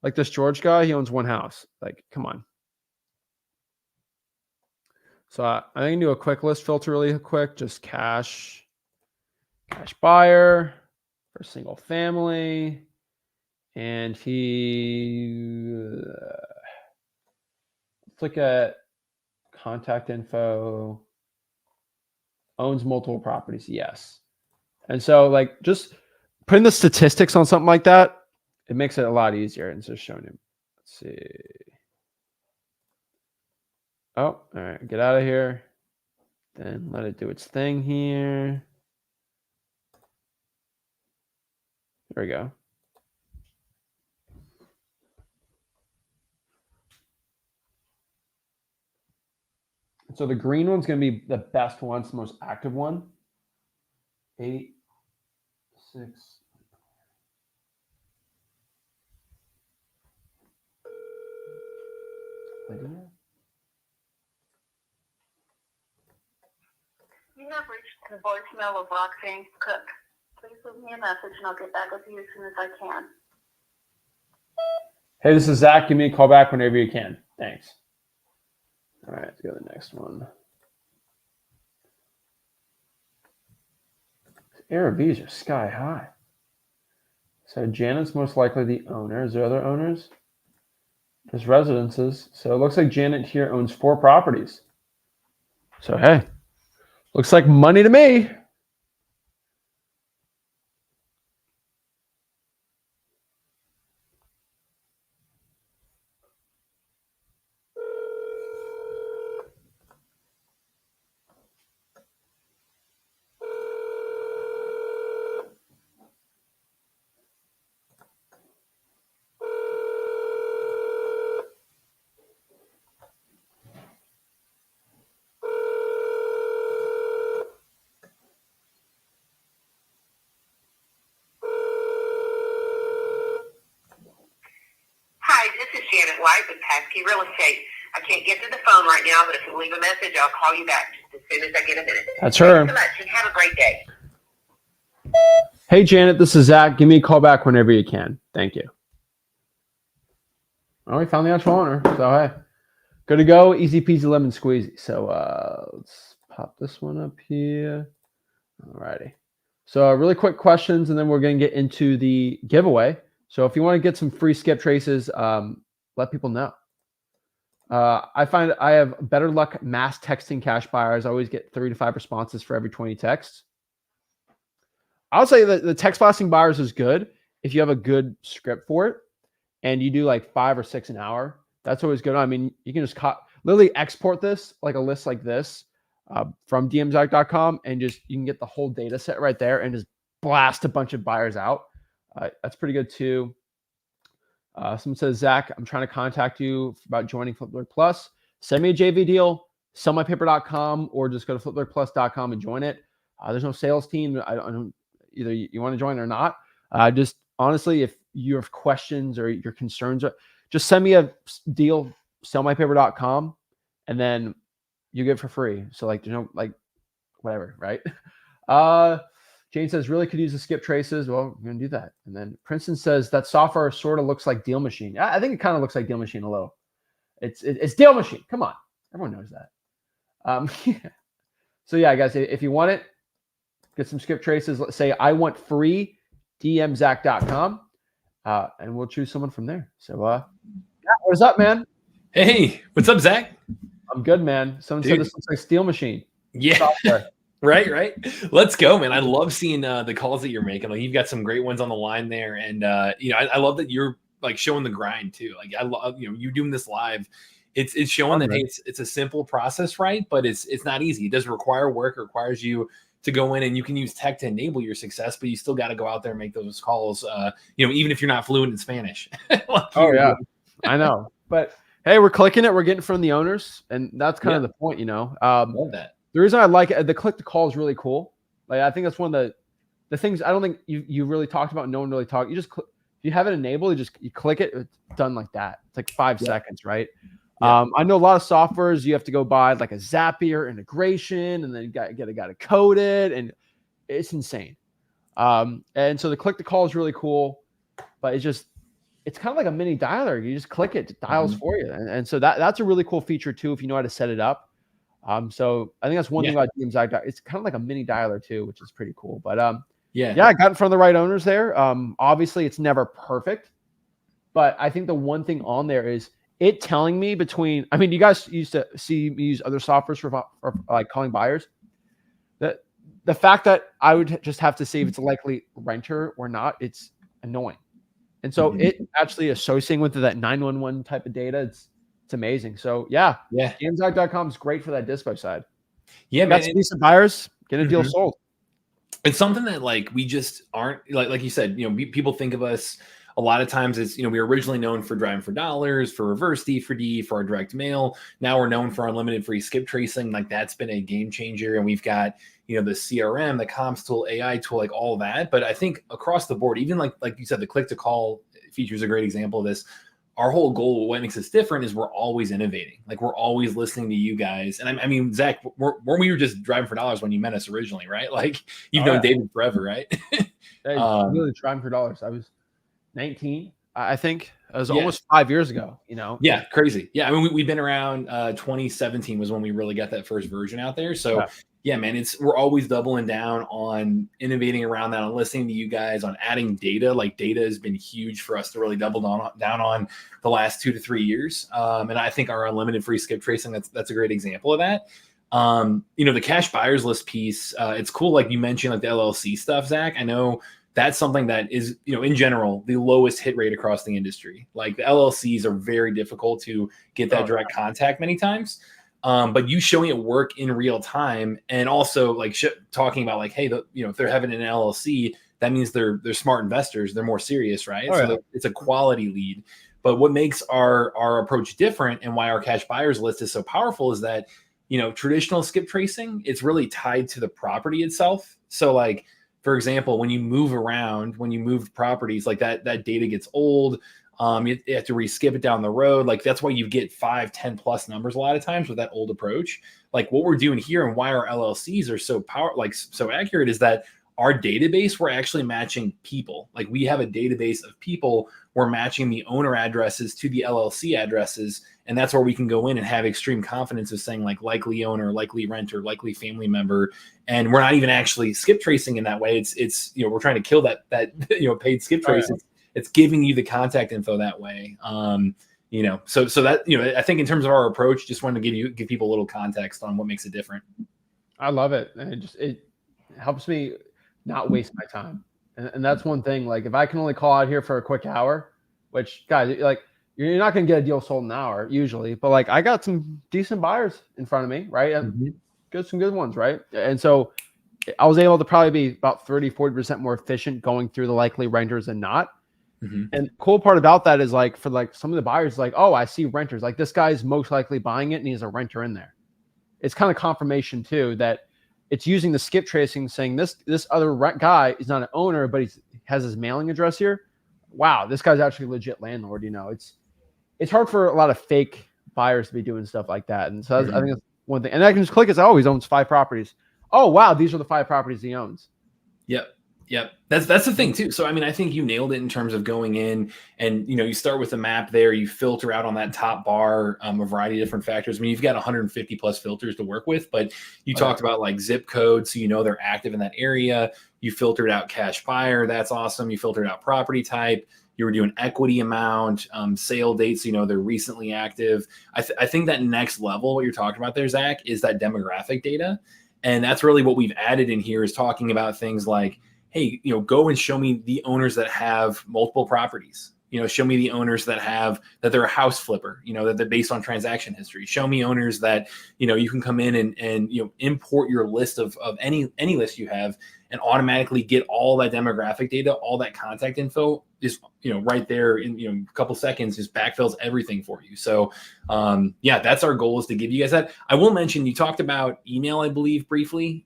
Like this George guy, he owns 1 house. Like, come on. So I can do a quick list filter really quick. Just cash buyer for single family. And let's look at contact info. Owns multiple properties. Yes. And so like just putting the statistics on something like that, it makes it a lot easier. And just showing him. Let's see. Oh, all right. Get out of here. Then let it do its thing here. There we go. So the green one's going to be the best one, it's the most active one. 8, 6. Lydia? You have reached the voicemail of Roxanne Cook. Please leave me a message and I'll get back with you as soon as I can. Hey, this is Zach. Give me a call back whenever you can. Thanks. All right, let's go to the next one. ARVs are sky high. So Janet's most likely the owner. Is there other owners? There's residences. So it looks like Janet here owns 4 properties. So hey, looks like money to me. SP Real Estate. I can't get to the phone right now, but if you leave a message, I'll call you back just as soon as I get a minute. That's her. Thanks so much, and have a great day. Hey, Janet, this is Zach. Give me a call back whenever you can. Thank you. Oh, we found the actual owner. So, hey, good to go. Easy peasy lemon squeezy. So, let's pop this one up here. All righty. So, really quick questions, and then we're going to get into the giveaway. So, if you want to get some free skip traces, let people know. I find I have better luck mass texting cash buyers. I always get 3 to 5 responses for every 20 texts. I'll say that the text blasting buyers is good if you have a good script for it and you do like 5 or 6 an hour. That's always good. I mean, you can just literally export this like a list like this from dmzack.com and just you can get the whole data set right there and just blast a bunch of buyers out. That's pretty good too. Someone says, Zach, I'm trying to contact you about joining Flipboard Plus. Send me a JV deal, sellmypaper.com, or just go to flipboardplus.com and join it. There's no sales team. I don't either you want to join or not. Just honestly, if you have questions or your concerns, just send me a deal, sellmypaper.com, and then you get it for free. So like, there's no like whatever, right? Jane says, really could use the skip traces. Well, we're going to do that. And then Princeton says, that software sort of looks like Deal Machine. I think it kind of looks like Deal Machine a little. It's Deal Machine. Come on. Everyone knows that. Yeah. So yeah, guys, if you want it, get some skip traces. Let's say I want free, dmzack.com, and we'll choose someone from there. So yeah, what's up, man? Hey, what's up, Zach? I'm good, man. Someone said this looks like Steel Machine. Yeah. Software. Right. Let's go, man. I love seeing the calls that you're making. Like you've got some great ones on the line there, and I love that you're like showing the grind too. Like I love you doing this live. It's showing that hey, it's a simple process, right? But it's not easy. It does require work. It requires you to go in, and you can use tech to enable your success, but you still got to go out there and make those calls. Even if you're not fluent in Spanish. Oh yeah, I know. But hey, we're clicking it. We're getting from the owners, and that's kind of the point, Love that. The reason I like it, the click to call is really cool. Like I think that's one of the things I don't think you really talked about. No one really talked. You just if you have it enabled, you click it. It's done like that. It's like 5 seconds, right? Yeah. I know a lot of softwares you have to go buy like a Zapier integration, and then you got to code it, and it's insane. And so the click to call is really cool, but it's kind of like a mini dialer. You just click it dials for you, and so that's a really cool feature too if you know how to set it up. So I think that's one thing about DMZack. It's kind of like a mini dialer too, which is pretty cool. But I got in front of the right owners there. Obviously it's never perfect, but I think the one thing on there is it telling me between. I mean, you guys used to see me use other softwares for like calling buyers. The fact that I would just have to say if it's a likely renter or not, it's annoying. And so it actually associating with that 911 type of data, it's amazing. So DMZack.com is great for that dispo side. Yeah, man. Got some decent buyers, get a deal sold. It's something that like we just aren't like you said, people think of us a lot of times as, we were originally known for driving for dollars, for reverse D4D, for our direct mail. Now we're known for unlimited free skip tracing. Like that's been a game changer. And we've got, the CRM, the comms tool, AI tool, like all that. But I think across the board, even like you said, the click to call feature is a great example of this. Our whole goal, what makes us different is we're always innovating. Like we're always listening to you guys. And I mean, Zach, weren't we just driving for dollars when you met us originally, right? Like you've known David forever, right? Really driving for dollars. I was 19, I think. It was almost 5 years ago, Yeah, crazy. Yeah, I mean, we've been around 2017 was when we really got that first version out there. So yeah, man, we're always doubling down on innovating around that, on listening to you guys, on adding data. Like data has been huge for us to really double down on the last 2 to 3 years. And I think our unlimited free skip tracing, that's a great example of that. The cash buyers list piece, it's cool. Like you mentioned, like the LLC stuff, Zach. I know that's something that is, in general, the lowest hit rate across the industry. Like the LLCs are very difficult to get that direct contact many times. But you showing it work in real time, and also like talking about like, hey, if they're having an LLC, that means they're smart investors. They're more serious, right? It's a quality lead. But what makes our approach different and why our cash buyers list is so powerful is that, traditional skip tracing, it's really tied to the property itself. So like, for example, when you move around, when you move properties, like that data gets old. You have to re-skip it down the road. Like that's why you get 5, 10 plus numbers a lot of times with that old approach. Like what we're doing here and why our LLCs are so accurate is that our database, we're actually matching people. Like we have a database of people. We're matching the owner addresses to the LLC addresses. And that's where we can go in and have extreme confidence of saying like likely owner, likely renter, likely family member. And we're not even actually skip tracing in that way. It's we're trying to kill that paid skip trace. Oh, yeah. It's giving you the contact info that way. So that, I think in terms of our approach, just wanted to give people a little context on what makes it different. I love it. And it helps me not waste my time. And that's one thing. Like if I can only call out here for a quick hour, which guys, like you're not going to get a deal sold in an hour usually, but like I got some decent buyers in front of me, right? And some good ones, right? And so I was able to probably be about 30-40% more efficient going through the likely renters than not. And the cool part about that is like for like some of the buyers, like, oh, I see renters, like this guy's most likely buying it and he's a renter in there. It's kind of confirmation too that it's using the skip tracing saying this other guy is not an owner, but he has his mailing address here. Wow, this guy's actually a legit landlord. It's hard for a lot of fake buyers to be doing stuff like that. And so I think that's one thing. And I can just click it. Oh, he owns 5 properties. Oh, wow, these are the 5 properties he owns. Yep. That's the thing too. So, I mean, I think you nailed it in terms of going in and, you start with a map there, you filter out on that top bar, a variety of different factors. I mean, you've got 150 plus filters to work with, but you talked about like zip code. So, they're active in that area. You filtered out cash buyer. That's awesome. You filtered out property type. You were doing equity amount, sale dates. They're recently active. I think that next level, what you're talking about there, Zach, is that demographic data. And that's really what we've added in here is talking about things like, hey, go and show me the owners that have multiple properties. Show me the owners that they're a house flipper, that they're based on transaction history. Show me owners that, you can come in and import your list of any list you have and automatically get all that demographic data, all that contact info is, right there in, a couple seconds, just backfills everything for you. So, that's our goal is to give you guys that. I will mention, you talked about email, I believe briefly.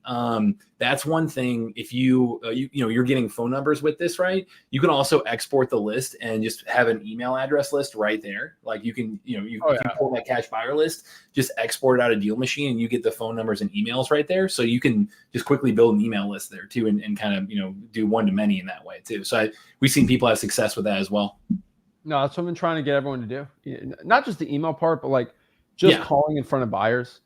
That's one thing. If you're getting phone numbers with this, right? You can also export the list and just have an email address list right there. Like you can, you pull that cash buyer list, just export it out of Deal Machine and you get the phone numbers and emails right there. So you can just quickly build an email list there too, and kind of, do one to many in that way too. So we've seen people have success with that as well. No, that's what I've been trying to get everyone to do. Not just the email part, but like just calling in front of buyers.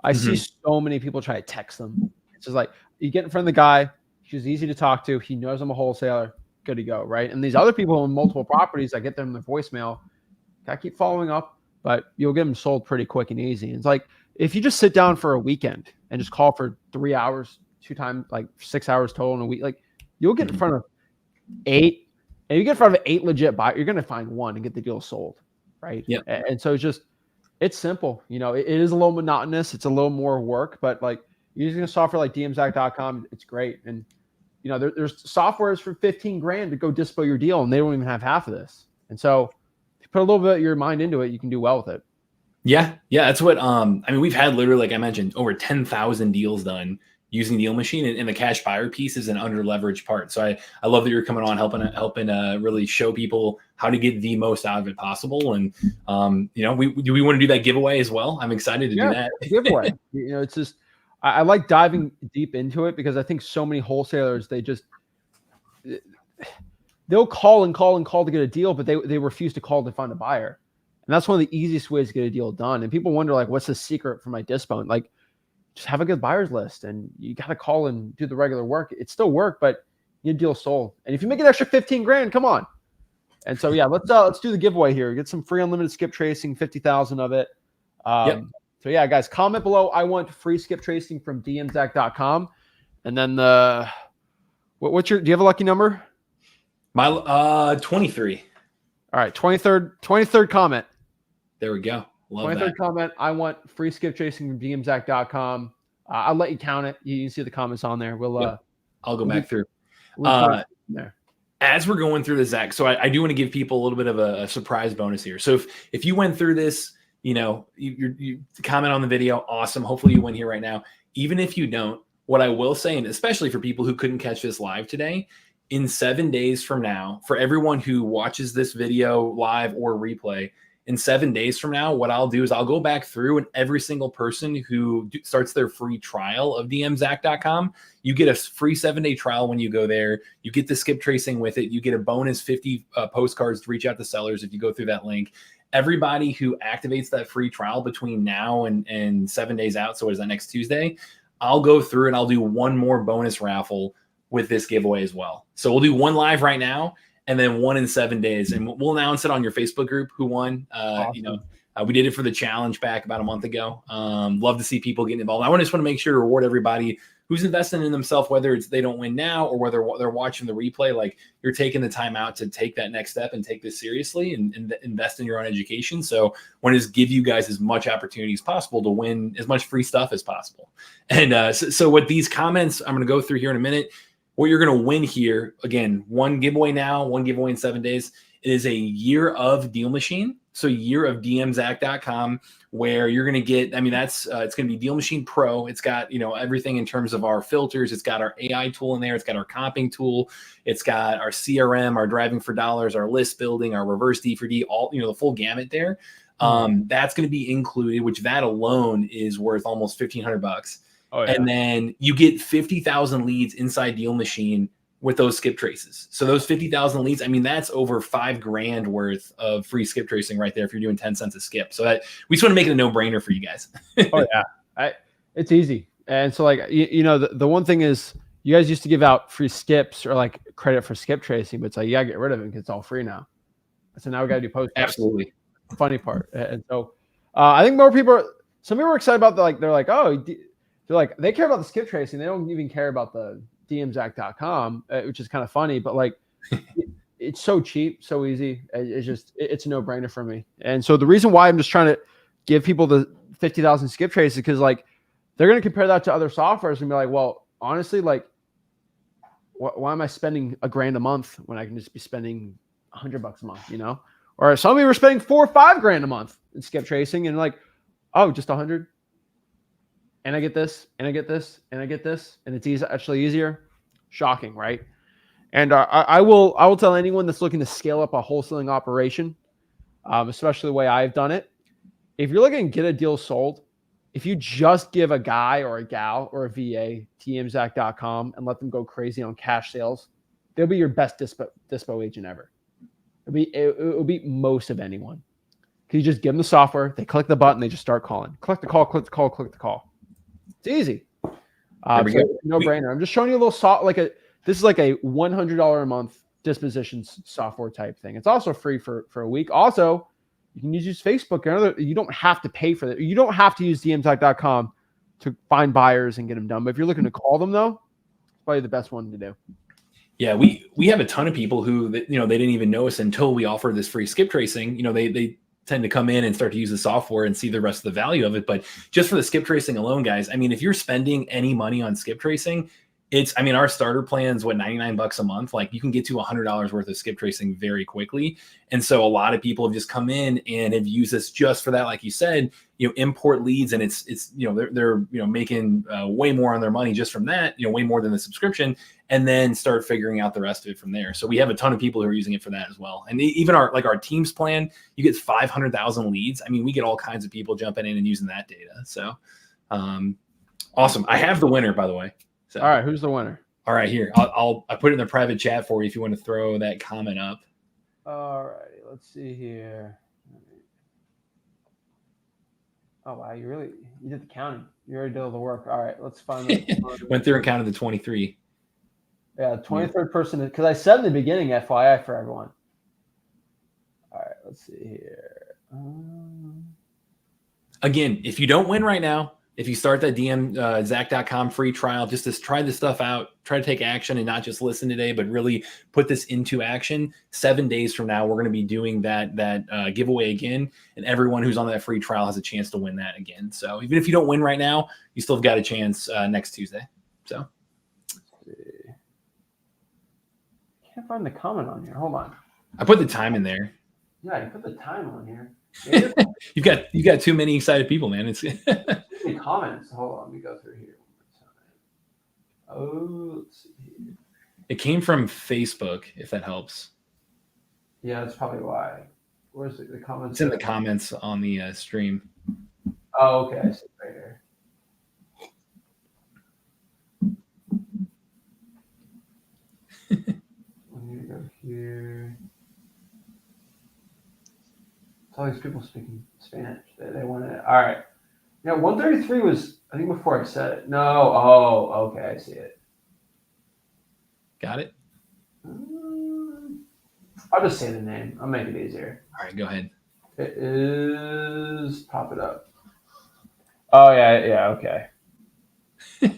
I see so many people try to text them. It's just like you get in front of the guy. He's easy to talk to. He knows I'm a wholesaler. Good to go, right? And these other people own multiple properties. I get them in the voicemail. Gotta keep following up, but you'll get them sold pretty quick and easy. And it's like if you just sit down for a weekend and just call for 3 hours, 2 times, like 6 hours total in a week, like you'll get in front of 8. And you get in front of 8 legit buyers, you're going to find one and get the deal sold, right? Yeah. And so it's simple. It is a little monotonous. It's a little more work, but like using a software like dmzac.com, it's great. And there's softwares for $15,000 to go dispo your deal, and they don't even have half of this. And so if you put a little bit of your mind into it, you can do well with it. Yeah. That's what we've had literally, like I mentioned, over 10,000 deals done using Deal Machine, and the cash buyer piece is an under leveraged part. So I love that you're coming on helping really show people how to get the most out of it possible. And do we want to do that giveaway as well? I'm excited to do that giveaway. It's just I like diving deep into it because I think so many wholesalers they'll call to get a deal, but they refuse to call to find a buyer. And that's one of the easiest ways to get a deal done. And people wonder like, what's the secret for my dispo? Like, just have a good buyers list, and you got to call and do the regular work. It's still work, but you deal sold. And if you make an extra $15,000, come on. And so, let's do the giveaway here. Get some free unlimited skip tracing, 50,000 of it. So guys, comment below. I want free skip tracing from dmzac.com. And then do you have a lucky number? My 23. All right. 23rd comment. There we go. Love 23rd that. comment. I want free skip tracing from dmzac.com. I'll let you count it. You can see the comments on there. I'll go back through. There. As we're going through this, Zach, so I do want to give people a little bit of a surprise bonus here. So if you went through this, you comment on the video, awesome. Hopefully you win here right now. Even if you don't, what I will say, and especially for people who couldn't catch this live today, in 7 days from now, for everyone who watches this video live or replay, in 7 days from now, what I'll do is I'll go back through, and every single person who starts their free trial of dmzack.com, you get a free 7-day trial when you go there. You get the skip tracing with it. You get a bonus 50 postcards to reach out to sellers if you go through that link. Everybody who activates that free trial between now and 7 days out, so what is that, next Tuesday, I'll go through and I'll do one more bonus raffle with this giveaway as well. So we'll do one live right now, and then one in 7 days, and we'll announce it on your Facebook group who won. Awesome. We did it for the challenge back about a month ago. Love to see people getting involved. I just want to make sure to reward everybody who's investing in themselves, whether it's they don't win now or whether they're watching the replay. Like, you're taking the time out to take that next step and take this seriously and invest in your own education. So want to just give you guys as much opportunity as possible to win as much free stuff as possible. And so with these comments, I'm going to go through here in a minute. What you're going to win here, again, one giveaway now, one giveaway in 7 days. It is a year of Deal Machine. So year of dmzack.com, where you're going to get, it's going to be Deal Machine Pro. It's got, everything in terms of our filters. It's got our AI tool in there. It's got our comping tool. It's got our CRM, our driving for dollars, our list building, our reverse D for D, all, the full gamut there. That's going to be included, which that alone is worth almost $1,500. Oh, yeah. And then you get 50,000 leads inside Deal Machine with those skip traces. So those 50,000 leads, that's over $5,000 worth of free skip tracing right there if you're doing 10 cents a skip. So that we just want to make it a no-brainer for you guys. Oh yeah, it's easy. And so the one thing is, you guys used to give out free skips or like credit for skip tracing, but it's like, you gotta get rid of it because it's all free now. So now we got to do post. Absolutely. The funny part. And so I think some people are excited about they're like, they care about the skip tracing. They don't even care about the dmzack.com, which is kind of funny, but it's so cheap, so easy. It's a no-brainer for me. And so the reason why I'm just trying to give people the 50,000 skip traces, because they're going to compare that to other softwares and be like, well, honestly, why am I spending $1,000 a month when I can just be spending $100 a month, Or some people are spending $4,000 or $5,000 a month in skip tracing, and just 100. And I get this, and I get this, and I get this, and it's actually easier. Shocking, right? And I will tell anyone that's looking to scale up a wholesaling operation, especially the way I've done it. If you're looking to get a deal sold, if you just give a guy or a gal or a VA dmzack.com and let them go crazy on cash sales, they'll be your best dispo agent ever. It will beat most of anyone. You just give them the software, they click the button, they just start calling. Click the call, click the call, click the call. It's easy. No brainer. I'm just showing you a little this is like a $100 a month disposition software type thing. It's also free for a week. Also, you can use Facebook. You don't have to pay for that. You don't have to use dmzack.com to find buyers and get them done. But if you're looking to call them, though, it's probably the best one to do. Yeah, we have a ton of people who, they didn't even know us until we offered this free skip tracing. They tend to come in and start to use the software and see the rest of the value of it. But just for the skip tracing alone, guys, if you're spending any money on skip tracing, our starter plan's $99 a month. You can get to $100 worth of skip tracing very quickly. And so a lot of people have just come in and have used this just for that. Like you said, import leads, and it's they're making way more on their money just from that, way more than the subscription, and then start figuring out the rest of it from there. So we have a ton of people who are using it for that as well. And even our teams plan, you get 500,000 leads. We get all kinds of people jumping in and using that data. So awesome. I have the winner, by the way. So, all right, who's the winner? All right, here. I'll put it in the private chat for you if you want to throw that comment up. All righty, let's see here. Oh wow, you did the counting. You already did all the work. All right, let's find the went through and counted the 23. Yeah, 23rd person, because I said in the beginning, FYI for everyone. All right, let's see here. Again, if you don't win right now, if you start that dmzack.com free trial, just to try this stuff out, try to take action and not just listen today, but really put this into action. 7 days from now, we're going to be doing that giveaway again. And everyone who's on that free trial has a chance to win that again. So even if you don't win right now, you still have got a chance next Tuesday. So can't find the comment on here. Hold on. I put the time in there. Yeah, you put the time on here. you got too many excited people, man. It's any comments. Hold on, let me go through here one more time. Oh, let's see here. It came from Facebook, if that helps. Yeah, that's probably why. Where's the comments? It's in the comments on the stream. Oh, okay. I see it right here. We need to go here. It's all these people speaking Spanish. They want to. All right. Yeah, 133 was, I think, before I said it. No. Oh, okay. I see it. Got it? I'll just say the name. I'll make it easier. All right, go ahead. It is. Pop it up. Oh, yeah. Yeah. Okay.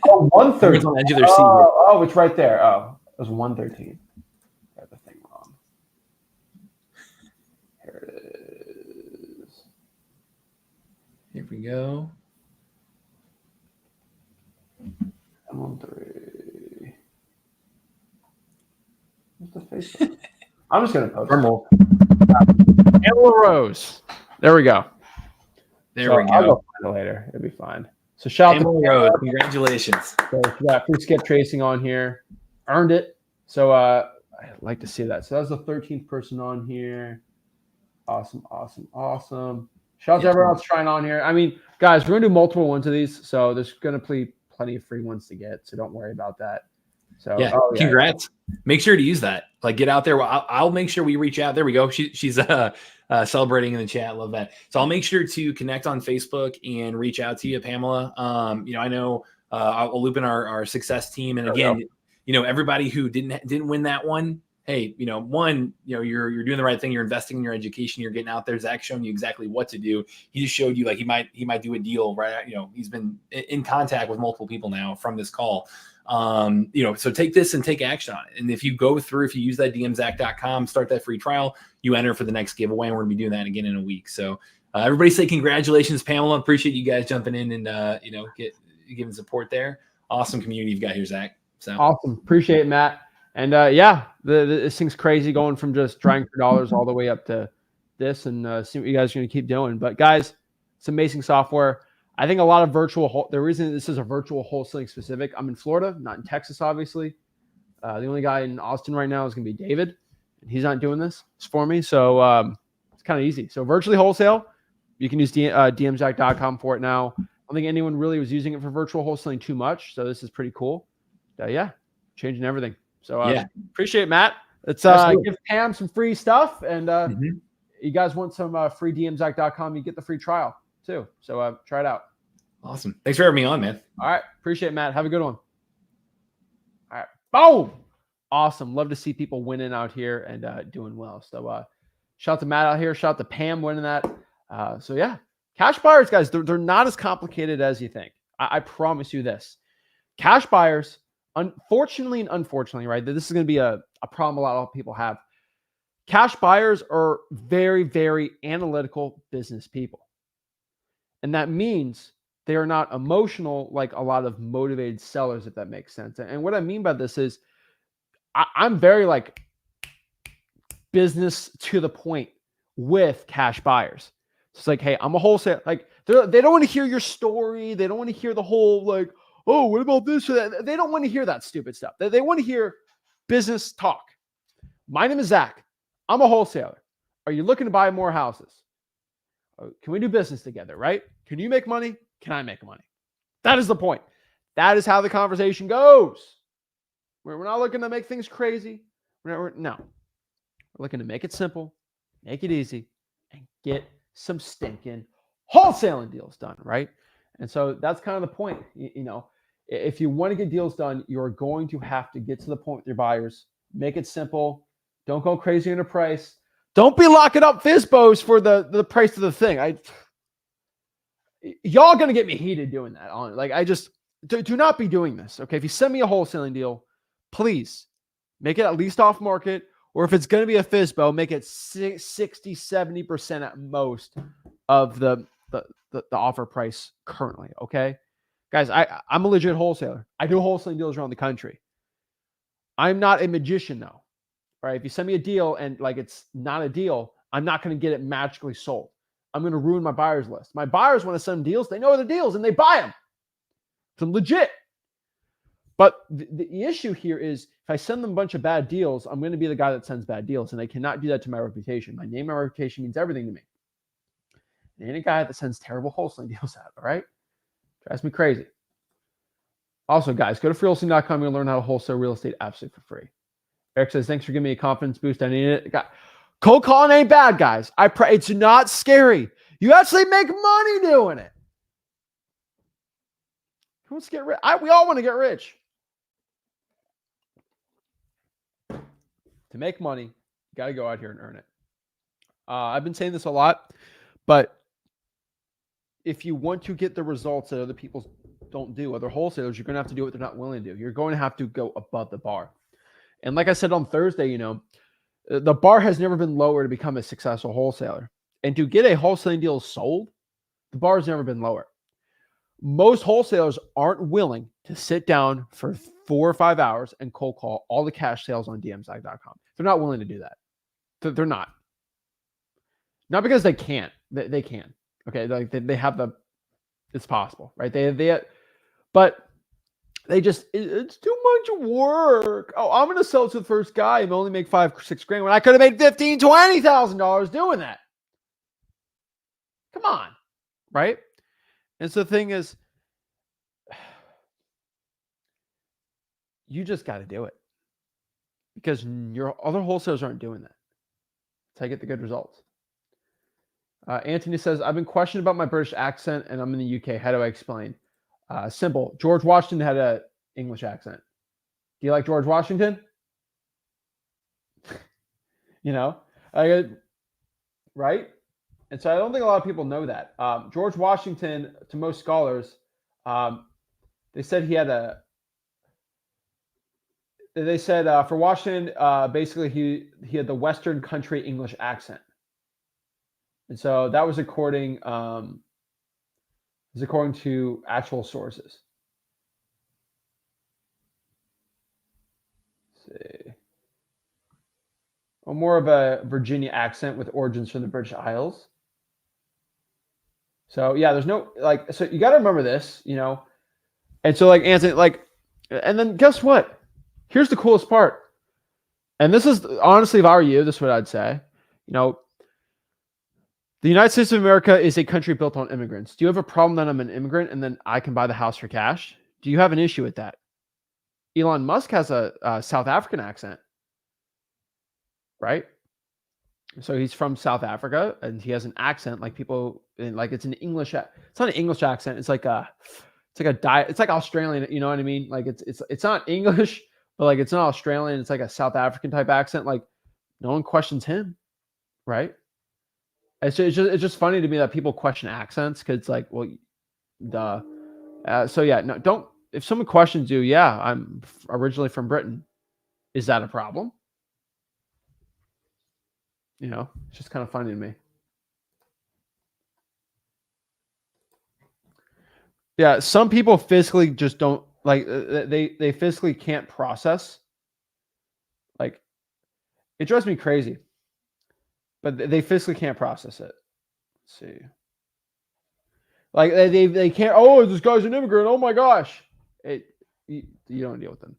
Oh, 113. Everyone's on the edge of their seat. Oh, it's right there. Oh, it was 113. Got the thing wrong. Here it is. Here we go. 113. What's the Facebook? I'm just gonna post Normal. Pamela Rose. There we go. There we I'll go. go find it later. It'll be fine. So shout out to Pamela Rose. Congratulations. So we got free skip tracing on here. Earned it. So I'd like to see that. So that was the 13th person on here. Awesome. Shout out to everyone else trying on here. I mean, guys, we're gonna do multiple ones of these, so there's gonna be plenty of free ones to get. So don't worry about that. So congrats. Make sure to use that. Like, get out there. I'll make sure we reach out. There we go. She's celebrating in the chat. Love that. So I'll make sure to connect on Facebook and reach out to you, Pamela. I know I'll loop in our success team. And again, everybody who didn't win that one. Hey, you're doing the right thing. You're investing in your education. You're getting out there. Zach's showing you exactly what to do. He just showed you, like, he might do a deal, right? He's been in contact with multiple people now from this call. So take this and take action on it. And if you use that dmzac.com, start that free trial, you enter for the next giveaway. And we're gonna be doing that again in a week. So everybody say congratulations, Pamela. Appreciate you guys jumping in and giving support there. Awesome community you've got here, Zach. So awesome. Appreciate it, Matt. And this thing's crazy, going from just trying for dollars all the way up to this, and see what you guys are going to keep doing. But guys, it's amazing software. I think a lot of the reason this is a virtual wholesaling specific, I'm in Florida, not in Texas, obviously. The only guy in Austin right now is going to be David, and he's not doing this for me. So it's kind of easy. So virtually wholesale, you can use dmzac.com for it now. I don't think anyone really was using it for virtual wholesaling too much. So this is pretty cool. Changing everything. So appreciate it, Matt. Let's give Pam some free stuff. And you guys want some free dmzac.com, you get the free trial too. So try it out. Awesome. Thanks for having me on, man. All right. Appreciate it, Matt. Have a good one. All right. Boom. Awesome. Love to see people winning out here and doing well. So shout out to Matt out here. Shout out to Pam winning that. Cash buyers, guys, they're not as complicated as you think. I promise you this. Cash buyers, unfortunately and unfortunately, right? This is going to be a problem a lot of people have. Cash buyers are very, very analytical business people. And that means they are not emotional like a lot of motivated sellers, if that makes sense. And what I mean by this is I'm very like business to the point with cash buyers. It's like, hey, I'm a wholesale. Like they don't want to hear your story. They don't want to hear the whole like, oh, what about this or that? They don't want to hear that stupid stuff. They want to hear business talk. My name is Zach. I'm a wholesaler. Are you looking to buy more houses? Can we do business together, right? Can you make money? Can I make money? That is the point. That is how the conversation goes. We're not looking to make things crazy. No. We're looking to make it simple, make it easy, and get some stinking wholesaling deals done, right? And so that's kind of the point. If you want to get deals done, you're going to have to get to the point with your buyers. Make it simple. Don't go crazy on the price. Don't be locking up FISBOs for the price of the thing. Y'all gonna get me heated doing that. Do not be doing this. Okay, if you send me a wholesaling deal, please make it at least off market, or if it's gonna be a FISBO, make it 60, 70% at most of the offer price currently. Okay, guys, I'm a legit wholesaler. I do wholesaling deals around the country. I'm not a magician though. Right? If you send me a deal and like it's not a deal, I'm not going to get it magically sold. I'm going to ruin my buyers list. My buyers want to send deals. They know the deals and they buy them. So I'm legit. But the issue here is if I send them a bunch of bad deals, I'm going to be the guy that sends bad deals, and I cannot do that to my reputation. My name and reputation means everything to me. And any guy that sends terrible wholesaling deals out, all right? Drives me crazy. Also, guys, go to freewholesaling.com. You'll learn how to wholesale real estate absolutely for free. Eric says, thanks for giving me a confidence boost. I need it. Cold calling ain't bad, guys. It's not scary. You actually make money doing it. Who wants to get rich? We all want to get rich. To make money, you got to go out here and earn it. I've been saying this a lot, but if you want to get the results that other people don't do, other wholesalers, you're going to have to do what they're not willing to do. You're going to have to go above the bar. And like I said on Thursday, the bar has never been lower to become a successful wholesaler. And to get a wholesaling deal sold, the bar has never been lower. Most wholesalers aren't willing to sit down for 4 or 5 hours and cold call all the cash sales on dmsag.com. They're not willing to do that. They're not. Not because they can't. They can. Okay, like they have it's possible, right? But they just, it's too much work. Oh, I'm going to sell to the first guy and only make $5-6 grand when I could have made $15,000-$20,000 doing that. Come on, right? And so the thing is, you just got to do it because your other wholesalers aren't doing that. That's how you get the good results. Anthony says, I've been questioned about my British accent and I'm in the UK. How do I explain? Simple. George Washington had an English accent. Do you like George Washington? Right? And so I don't think a lot of people know that. George Washington, to most scholars, they said he had for Washington, basically he had the Western country English accent. And so that was according to actual sources. Let's see. Or more of a Virginia accent with origins from the British Isles. So yeah, there's no so you got to remember this, And so Anthony, and then guess what? Here's the coolest part. And this is honestly, if I were you, this is what I'd say. The United States of America is a country built on immigrants. Do you have a problem that I'm an immigrant and then I can buy the house for cash? Do you have an issue with that? Elon Musk has a South African accent, right? So he's from South Africa and he has an accent it's an English. It's not an English accent. It's like it's like Australian. You know what I mean? It's not English, but it's not Australian. It's like a South African type accent. No one questions him, right? It's just funny to me that people question accents because duh. So yeah, no, don't. If someone questions you, yeah, I'm originally from Britain. Is that a problem? It's just kind of funny to me. Yeah, some people physically just don't they physically can't process. It drives me crazy. But they physically can't process it. Let's see. They can't. Oh, this guy's an immigrant. Oh my gosh. You don't deal with them.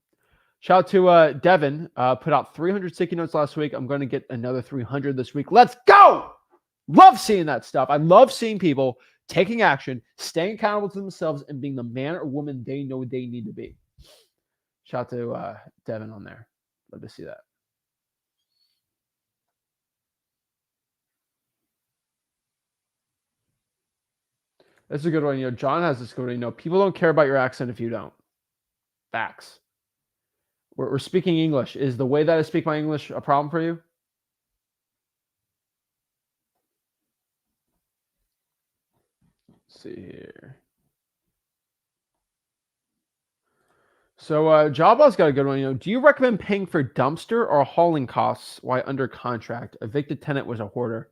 Shout out to Devin. Put out 300 sticky notes last week. I'm going to get another 300 this week. Let's go. Love seeing that stuff. I love seeing people taking action, staying accountable to themselves, and being the man or woman they know they need to be. Shout out to Devin on there. Love to see that. That's a good one. John has this good one. People don't care about your accent if you don't. Facts. We're speaking English. Is the way that I speak my English a problem for you? Let's see here. So Jabba's got a good one. Do you recommend paying for dumpster or hauling costs while under contract? Evicted tenant was a hoarder.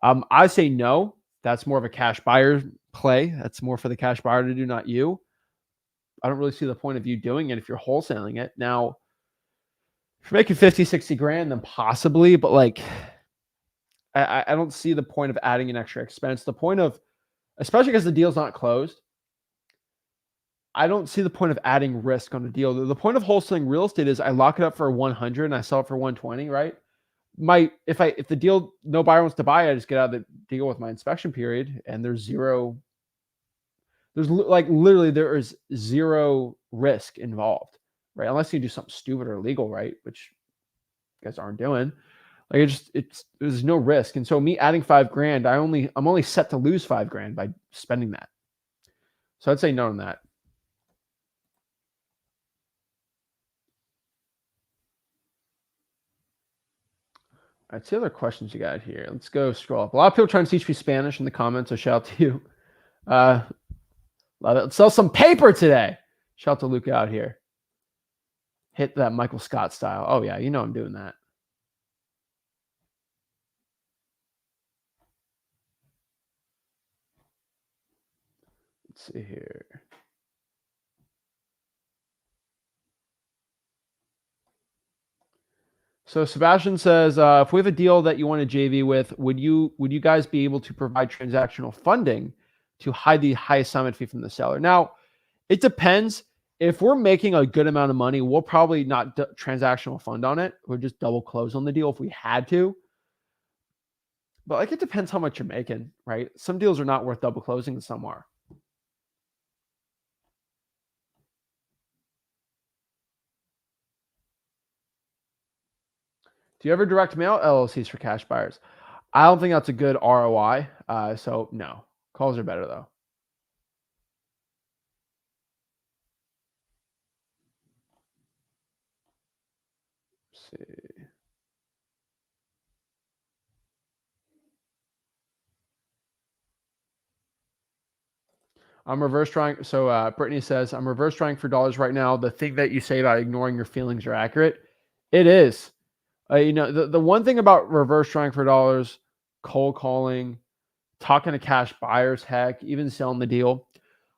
I say no. That's more of a cash buyer play. That's more for the cash buyer to do, not you. I don't really see the point of you doing it if you're wholesaling it. Now, if you're making 50, 60 grand, then possibly, but I don't see the point of adding an extra expense. The point of, especially because the deal's not closed, I don't see the point of adding risk on a deal. The point of wholesaling real estate is I lock it up for 100 and I sell it for 120, right? If the deal, no buyer wants to buy, I just get out of the deal with my inspection period, and there's literally there is zero risk involved, right? Unless you do something stupid or illegal, right? Which you guys aren't doing. Like there's no risk. And so me adding $5,000, I'm only set to lose $5,000 by spending that. So I'd say no on that. All right, see other questions you got here. Let's go scroll up. A lot of people trying to teach me Spanish in the comments, so shout out to you. Love it. Let's sell some paper today. Shout out to Luke out here. Hit that Michael Scott style. Oh yeah, you know I'm doing that. Let's see here. So Sebastian says, if we have a deal that you want to JV with, would you guys be able to provide transactional funding to hide the high assignment fee from the seller? Now, it depends. If we're making a good amount of money, we'll probably not transactional fund on it. We'll just double close on the deal if we had to. But like, it depends how much you're making, right? Some deals are not worth double closing and some are. Do you ever direct mail LLCs for cash buyers? I don't think that's a good ROI. So no, calls are better though. Let's see. I'm reverse trying. So Brittany says, I'm reverse trying for dollars right now. The thing that you say about ignoring your feelings are accurate. It is. The one thing about reverse trying for dollars, cold calling, talking to cash buyers, heck, even selling the deal.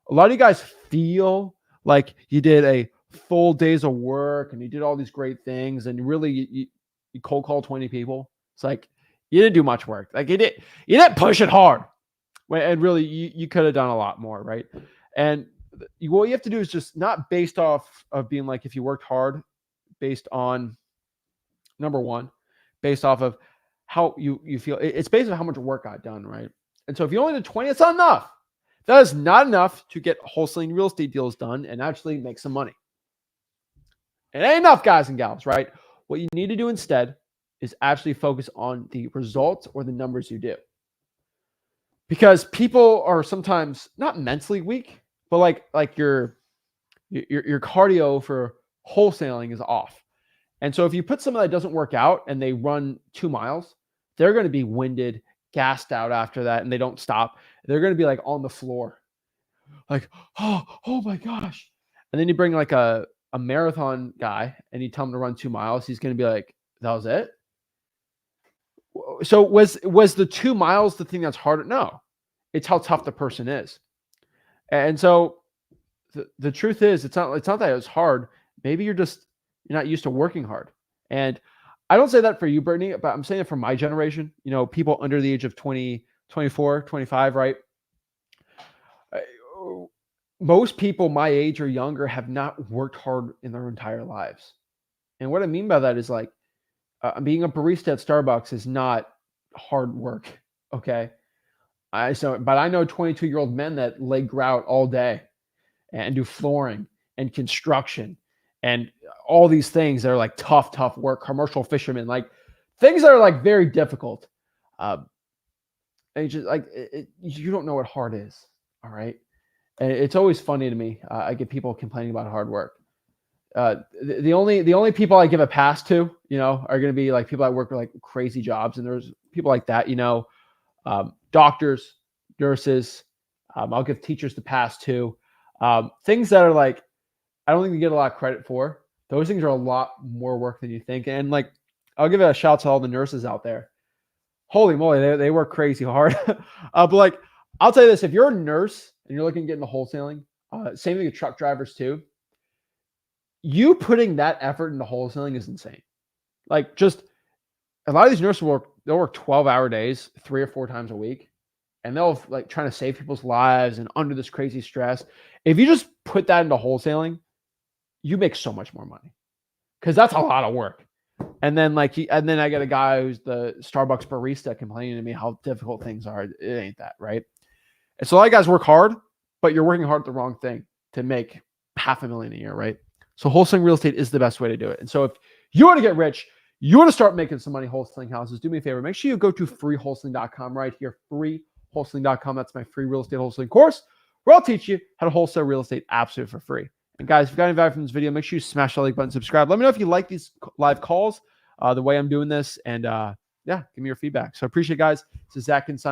A lot of you guys feel like you did a full days of work and you did all these great things, and really you cold call 20 people. It's like you didn't do much work. Like you didn't push it hard. And really, you could have done a lot more, right? And what you have to do is just not based off of being like, if you worked hard, based on number one, based off of how you feel. It's based on how much work got done, right? And so if you only did 20, it's not enough. That is not enough to get wholesaling real estate deals done and actually make some money. It ain't enough, guys and gals, right? What you need to do instead is actually focus on the results or the numbers you do. Because people are sometimes not mentally weak, but like your cardio for wholesaling is off. And so if you put someone that doesn't work out and they run 2 miles, they're going to be winded, gassed out after that, and they don't stop. They're going to be like on the floor, like, oh my gosh. And then you bring like a marathon guy and you tell him to run 2 miles. He's going to be like, that was it? So was the 2 miles the thing that's harder? No, it's how tough the person is. And so the truth is, it's not that it's hard. Maybe you're not used to working hard. And I don't say that for you, Brittany, but I'm saying it for my generation, people under the age of 20, 24, 25, right? Most people my age or younger have not worked hard in their entire lives. And what I mean by that is like, being a barista at Starbucks is not hard work. Okay. But I know 22-year-old men that lay grout all day and do flooring and construction and all these things that are like tough work, commercial fishermen, like things that are like very difficult. And just like, you don't know what hard is. All right. And it's always funny to me. I get people complaining about hard work. The only people I give a pass to, are going to be like people that work for like crazy jobs. And there's people like that, doctors, nurses. I'll give teachers the pass to. Things that are like, I don't think you get a lot of credit for. Those things are a lot more work than you think. And like, I'll give a shout to all the nurses out there. Holy moly, they work crazy hard. But like, I'll tell you this, if you're a nurse and you're looking to get into wholesaling, same thing with truck drivers too. You putting that effort into wholesaling is insane. Like, just a lot of these nurses they'll work 12-hour days 3 or 4 times a week, and they'll like trying to save people's lives and under this crazy stress. If you just put that into wholesaling, you make so much more money because that's a lot of work. And then and then I get a guy who's the Starbucks barista complaining to me how difficult things are. It ain't that, right? And so a lot of guys work hard, but you're working hard at the wrong thing to make $500,000 a year, right? So wholesaling real estate is the best way to do it. And so if you want to get rich, you want to start making some money wholesaling houses, do me a favor. Make sure you go to freewholesaling.com right here, freewholesaling.com. That's my free real estate wholesaling course where I'll teach you how to wholesale real estate absolutely for free. And guys, if you got any value from this video, make sure you smash the like button, subscribe. Let me know if you like these live calls, the way I'm doing this, and yeah, give me your feedback. So I appreciate it, guys. This is Zach Ginn.